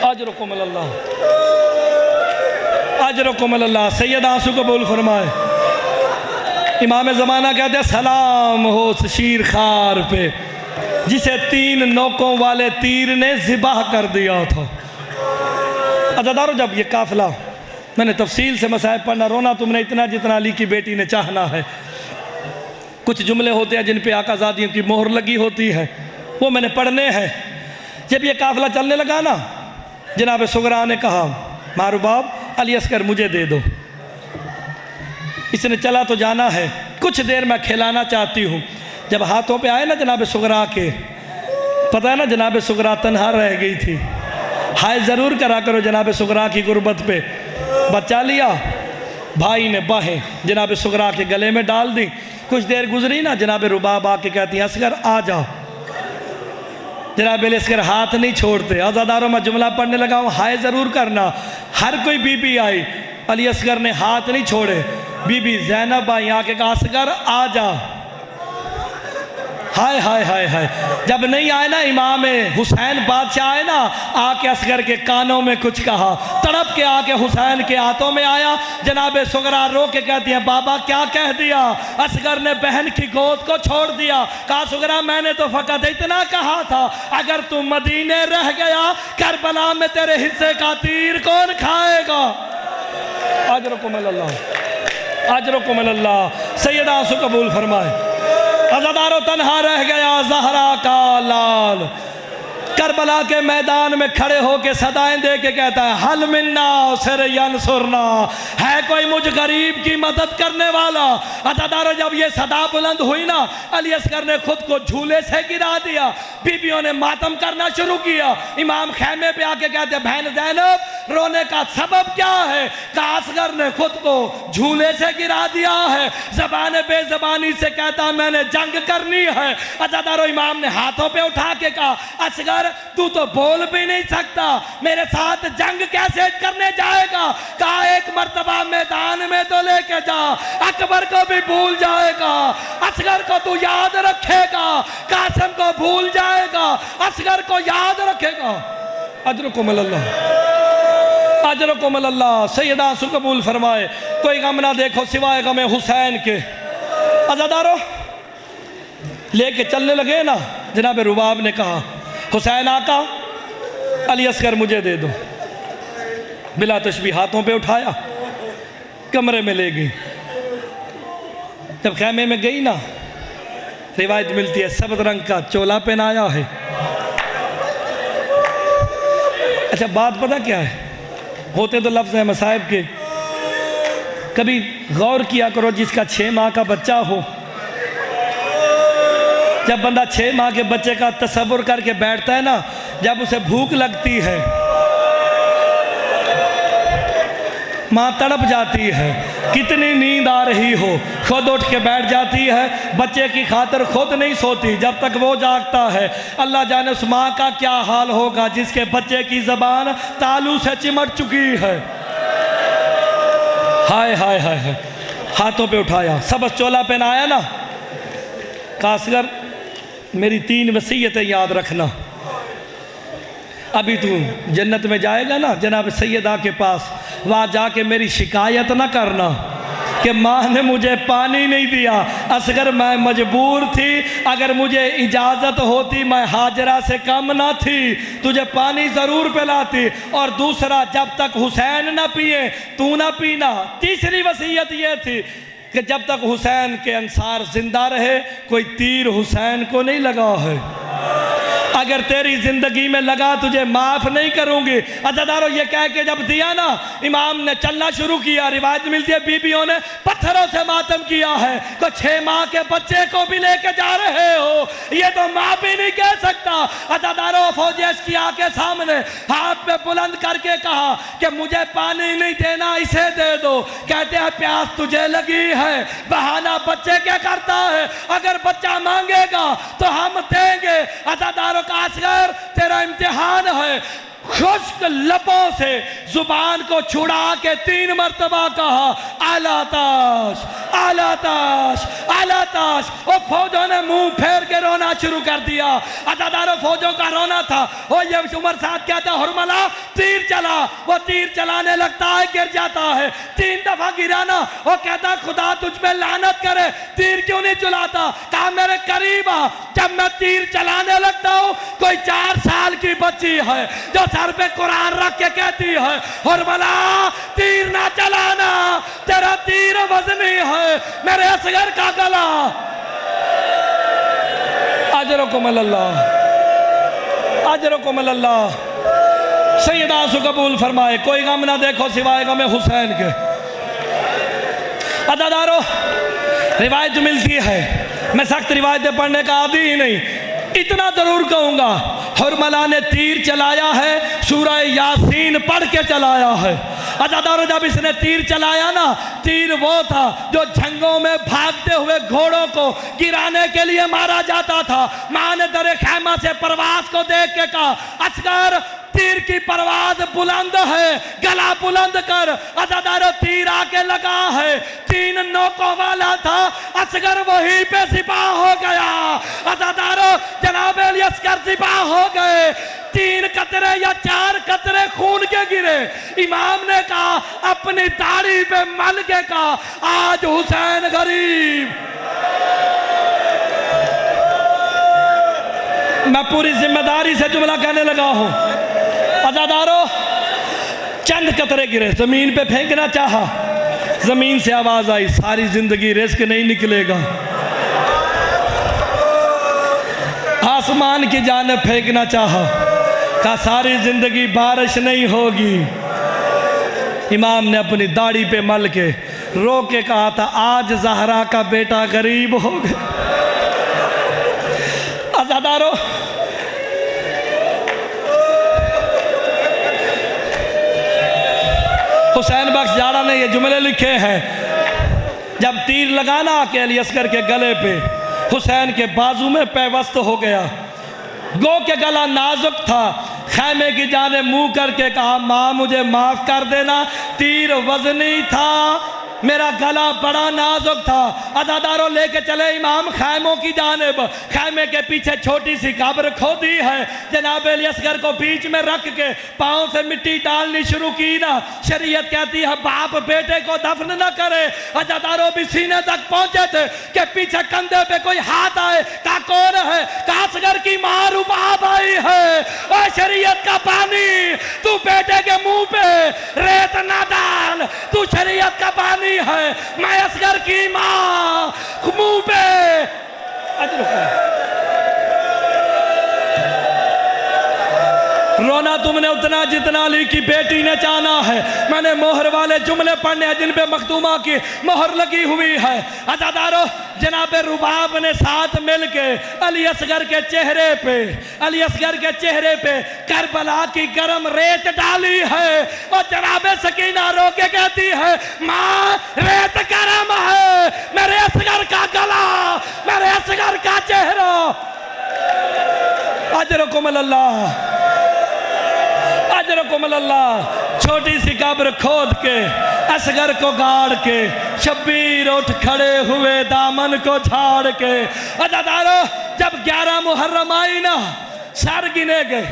अजरुकुमुल्लाह, अजरुकुमुल्लाह। सैयद आंसू कबूल फरमाए। इमाम ज़माना कहते हैं, सलाम हो उस शीर खार पे जिसे 3 नोकों वाले तीर ने ज़िबा कर दिया था। अज़ादारो, जब ये काफिला, मैंने तफसील से मसाइब पढ़ना, रोना तुमने इतना जितना अली की बेटी ने चाहना है। कुछ जुमले होते हैं जिन पे आकाज़ादियों की मोहर लगी होती है, वो मैंने पढ़ने हैं। जब ये काफिला चलने लगा ना, जनाब सुगरा ने कहा, मारूबाब अली असगर मुझे दे दो। इसने चला तो जाना है, कुछ देर मैं खिलाना चाहती हूँ। जब हाथों पे आए ना जनाब सुगरा के, पता है ना जनाब सुगरा तन्हा रह गई थी। हाय ज़रूर करा करो जनाब सुगरा की गुर्बत पे। बच्चा लिया, भाई ने बाहें जनाब सुगरा के गले में डाल दी। कुछ देर गुजरी ना, जनाब रुबाब आके कहती हैं, असगर आ जा। जनाब असगर हाथ नहीं छोड़ते। आज़ादारों में जुमला पढ़ने लगा हूँ, हाय ज़रूर करना। हर कोई बीबी आई, अली असगर ने हाथ नहीं छोड़े। बीबी ज़ैनब आई, आके कहा, असगर आ जा। हाय हाय हाय हाय। जब नहीं आए ना इमाम हुसैन बादशाह आए ना, आके असगर के कानों में कुछ कहा, तड़प के आके हुसैन के हाथों में आया। जनाब सुगरा रो के कहती है, बाबा क्या कह दिया? असगर ने बहन की गोद को छोड़ दिया। कहा, सुगरा मैंने तो फकत इतना कहा था, अगर तू मदीने रह गया, करबला में तेरे हिस्से का तीर कौन खाएगा? अजरुकुमुल्लाह, अजरुकुमुल्लाह। सैयद आंसू कबूल फरमाए। अज़ादारो, तन्हा रह गया ज़हरा का लाल। करबला के मैदान में खड़े होके सदाएं दे के कहता है, हल मिन्ना सिर यनसुरना, है कोई मुझ गरीब की मदद करने वाला? अज़ादारो, जब ये सदा बुलंद हुई ना, अली असगर ने खुद को झूले से गिरा दिया। बीबियों ने मातम करना शुरू किया। इमाम खैमे पे आके कहते, बहन ज़ैनब रोने का सबब क्या है? कहा, असगर ने खुद को झूले से गिरा दिया है। ज़बान बेज़बानी से कहता, मैंने जंग करनी है। अज़ादारो, इमाम ने हाथों पे उठा के कहा, असगर तू तो बोल भी नहीं सकता, मेरे साथ जंग कैसे करने जाएगा? कहा, एक मर्तबा मैदान में तो लेके जा, अकबर को भी भूल जाएगा, असगर को तू याद रखेगा, कासिम को भूल जाएगा, असगर को याद रखेगा। अजरुकुमुल्लाह, अजरुकुमुल्लाह। सैयद आंसू कबूल फरमाए। कोई गम ना देखो सिवाय गम हुसैन के। अज़ादारो, लेके चलने लगे ना, जनाब रुबाब ने कहा, हुसैन आका अली असगर मुझे दे दो। बिला तशबी हाथों पे उठाया, कमरे में ले गई। जब खैमे में गई ना, रिवायत मिलती है सब्ज़ रंग का चोला पहनाया है। अच्छा, बात पता क्या है? होते तो लफ्ज़ है मसाइब के, कभी गौर किया करो, जिसका 6 माह का बच्चा हो, जब बंदा 6 माह के बच्चे का तसव्वुर करके बैठता है ना, जब उसे भूख लगती है, माँ तड़प जाती है, कितनी नींद आ रही हो, खुद उठ के बैठ जाती है, बच्चे की खातिर खुद नहीं सोती जब तक वो जागता है। अल्लाह जाने उस माँ का क्या हाल होगा जिसके बच्चे की ज़बान तालू से चिमट चुकी है। हाय हाय हाय हाय। हाथों पे उठाया, सबस चोला पहनाया ना, कासगर मेरी 3 वसीयतें याद रखना। अभी तू जन्नत में जाएगा ना जनाब सैयदा के पास, वहाँ जाके मेरी शिकायत ना करना कि माँ ने मुझे पानी नहीं दिया। असगर मैं मजबूर थी, अगर मुझे इजाज़त होती मैं हाजरा से कम ना थी, तुझे पानी ज़रूर पिलाती। और दूसरा, जब तक हुसैन ना पिए तू ना पीना। तीसरी वसीयत ये थी कि जब तक हुसैन के अंसार जिंदा रहे कोई तीर हुसैन को नहीं लगा है। अगर तेरी जिंदगी में लगा तुझे माफ नहीं करूंगी। अज़ादारों ये कह के जब दिया ना, इमाम ने चलना शुरू किया। रिवायत मिलती है बीबियों ने पत्थरों से मातम किया है तो 6 माह के बच्चे को भी लेके जा रहे हो, ये तो माँ भी नहीं कह सकता। अज़ादारों फौजियश की आंखें सामने हाथ पे बुलंद करके कहा कि मुझे पानी नहीं देना, इसे दे दो। कहते हैं प्यास तुझे लगी है, बहाना बच्चे क्या करता है, अगर बच्चा मांगेगा तो हम देंगे। अज़ादारों का असगर तेरा इम्तिहान है। खुश्क लबों से जुबान को छुड़ा के 3 मर्तबा कहा आलाताश आलाताश आलाताश। और फौजों ने मुंह फेर के रोना शुरू कर दिया। अज़ादारों फौजों का रोना था। और ये उमर साहब कहता है हुरमला तीर चला, वो तीर चलाने लगता है गिर जाता है। 3 दफा गिरा ना, वो कहता खुदा तुझ पे लानत करे, तीर क्यों नहीं चलाता। कहा मेरे करीब आ, जब मैं तीर चलाने लगता हूँ कोई 4 साल की बच्ची है जो सर पे कुरान रख के कहती है हुरमला तीर ना चलाना, तेरा तीर वजनी है, मेरे असगर का गला। अजरकुम अल्लाह, अजरकुम अल्लाह। सैयदा सु कबूल फरमाए। कोई गम ना देखो सिवाय गम हुसैन के। अज़ादारों रिवायत मिलती है, मैं सख्त रिवायतें पढ़ने का आदी ही नहीं, इतना जरूर कहूंगा हुरमला ने तीर चलाया है, सूरह यासीन पढ़ के चलाया है। अज़ादारों जब इसने तीर चलाया ना, तीर वो था जो जंगों में भागते हुए घोड़ों को गिराने के लिए मारा जाता था। माँ ने दरे खैमा से परवाज को देख के कहा असगर तीर की परवाज बुलंद है, गला बुलंद कर। अज़ादारों तीर आके लगा है, 3 नोकों वाला था, असगर वहीं पे सिपाह हो गया। अज़ादारों जनाब अली असगर सिपाह हो गए। 3 कतरे या 4 कतरे खून के गिरे। इमाम ने कहा अपनी दाढ़ी पे मल के कहा आज हुसैन गरीब। मैं पूरी जिम्मेदारी से जुमला कहने लगा हूं। अज़ादारों चंद कतरे गिरे, जमीन पे फेंकना चाहा, जमीन से आवाज आई सारी जिंदगी रिस्क नहीं निकलेगा। आसमान की जानिब फेंकना चाहा, कहा सारी जिंदगी बारिश नहीं होगी। इमाम ने अपनी दाढ़ी पे मल के रो के कहा था आज ज़हरा का बेटा गरीब हो गया। अज़ादारों हुसैन बख्श जाड़ा ने ये जुमले लिखे हैं, जब तीर लगाना के अली असगर के गले पे हुसैन के बाजू में पैवस्त हो गया। गो के गला नाजुक था, खैमे की जाने मुंह करके कहा माँ मुझे माफ कर देना, तीर वजनी था, मेरा गला बड़ा नाजुक था। अज़ादारों लेके चले इमाम खैमों की जानिब। खैमे के पीछे छोटी सी कब्र खोदी है, जनाब अली असगर को बीच में रख के पाँव से मिट्टी डालनी शुरू की ना। शरीयत कहती है बाप बेटे को दफन न करे। अज़ादारों भी सीने तक पहुंचे थे कि पीछे कंधे पे कोई हाथ आए, का कौन है, का असगर की मां रुबाब आई है। और शरीयत का पानी तू बेटे के मुंह पे रेत ना डाल, तू शरीयत का पानी है, मैं असगर की मां मुंह पे। रोना तुमने उतना जितना अली की बेटी ने चाहना है। मैंने मोहर वाले जुमले पढ़ने जिन पे मखदूमा की मोहर लगी हुई है। अज़ादारों जनाब रुबाब ने साथ मिलके अली असगर के चेहरे पे, अली असगर के चेहरे पे करबला की गर्म रेत डाली है। और जनाब सकीना रो के कहती है माँ रेत गर्म है, मेरे असगर का गला, मेरे असगर का चेहरा। अजरकुम अल्लाह, अजरकुम अल्लाह। छोटी सी कब्र खोद के असगर को गाड़ के शब्बीर उठ खड़े हुए दामन को झाड़ के। अज़ादारों जब 11 मुहर्रम आई ना, सर गिने गए।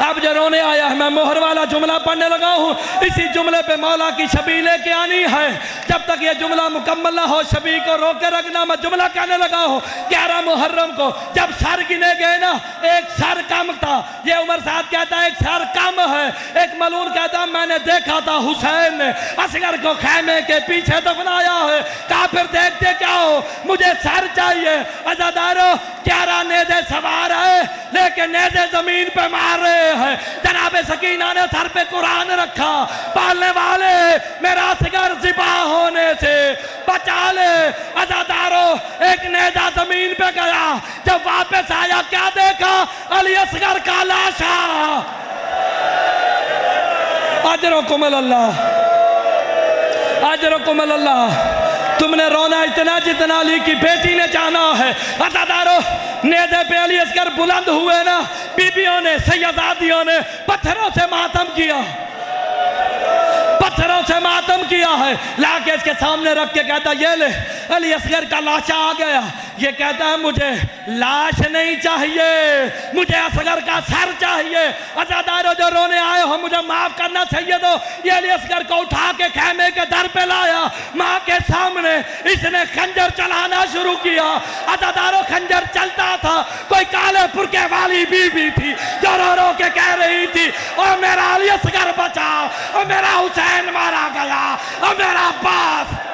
अब जो रोने आया है, मैं मोहर वाला जुमला पढ़ने लगा हूँ। इसी जुमले पे मौला की शबी लेके आनी है। जब तक ये जुमला मुकम्मल ना हो, शबी को रोके रखना। मैं जुमला कहने लगा हूँ 11 मुहर्रम को जब सर गिने गए ना, एक सर कम था। ये उमर साहब कहता है एक सर कम है। एक मलून कहता मैंने देखा था हुसैन ने असगर को खैमे के पीछे दफनाया है। काफिर देखते क्या हो, मुझे सर चाहिए। अज़ादारो 11 नेज़े सवार है, लेकिन नेज़े जमीन पे मार रहे हैं। जनाबे सकीना ने सर पे कुरान रखा, पालने वाले मेरा असगर ज़िबा होने से बचा ले। अज़ादारो एक नेज़ा जमीन पे गया, जब वापस आया क्या देखा, अली असगर का लाशा। अजरकुमुल अल्लाह, अजरकुमुल अल्लाह। तुमने रोना इतना जितना अली की बेटी ने जाना है। अज़ादारो नेज़े पे अली असगर बुलंद हुए ना, बीबियों ने, सैयदादियों ने पत्थरों से मातम किया, पत्थरों से मातम किया है। लाके इसके सामने रख के कहता ये ले अली असगर का लाशा आ गया। ये कहता है मुझे लाश नहीं चाहिए, मुझे असगर का सर चाहिए। अज़ादारो जो रोने आए हो मुझे माफ करना चाहिए। तो ये अली असगर को उठा के खैमे के दर पे लाया, माँ के सामने इसने खंजर चलाना शुरू किया। अज़ादारो खंजर चलता था। कोई काले पुरके वाली बीबी थी जो रो रो के कह रही थी और मेरा अली असगर बचा, और मेरा हुसैन मारा गया, और मेरा अब्बास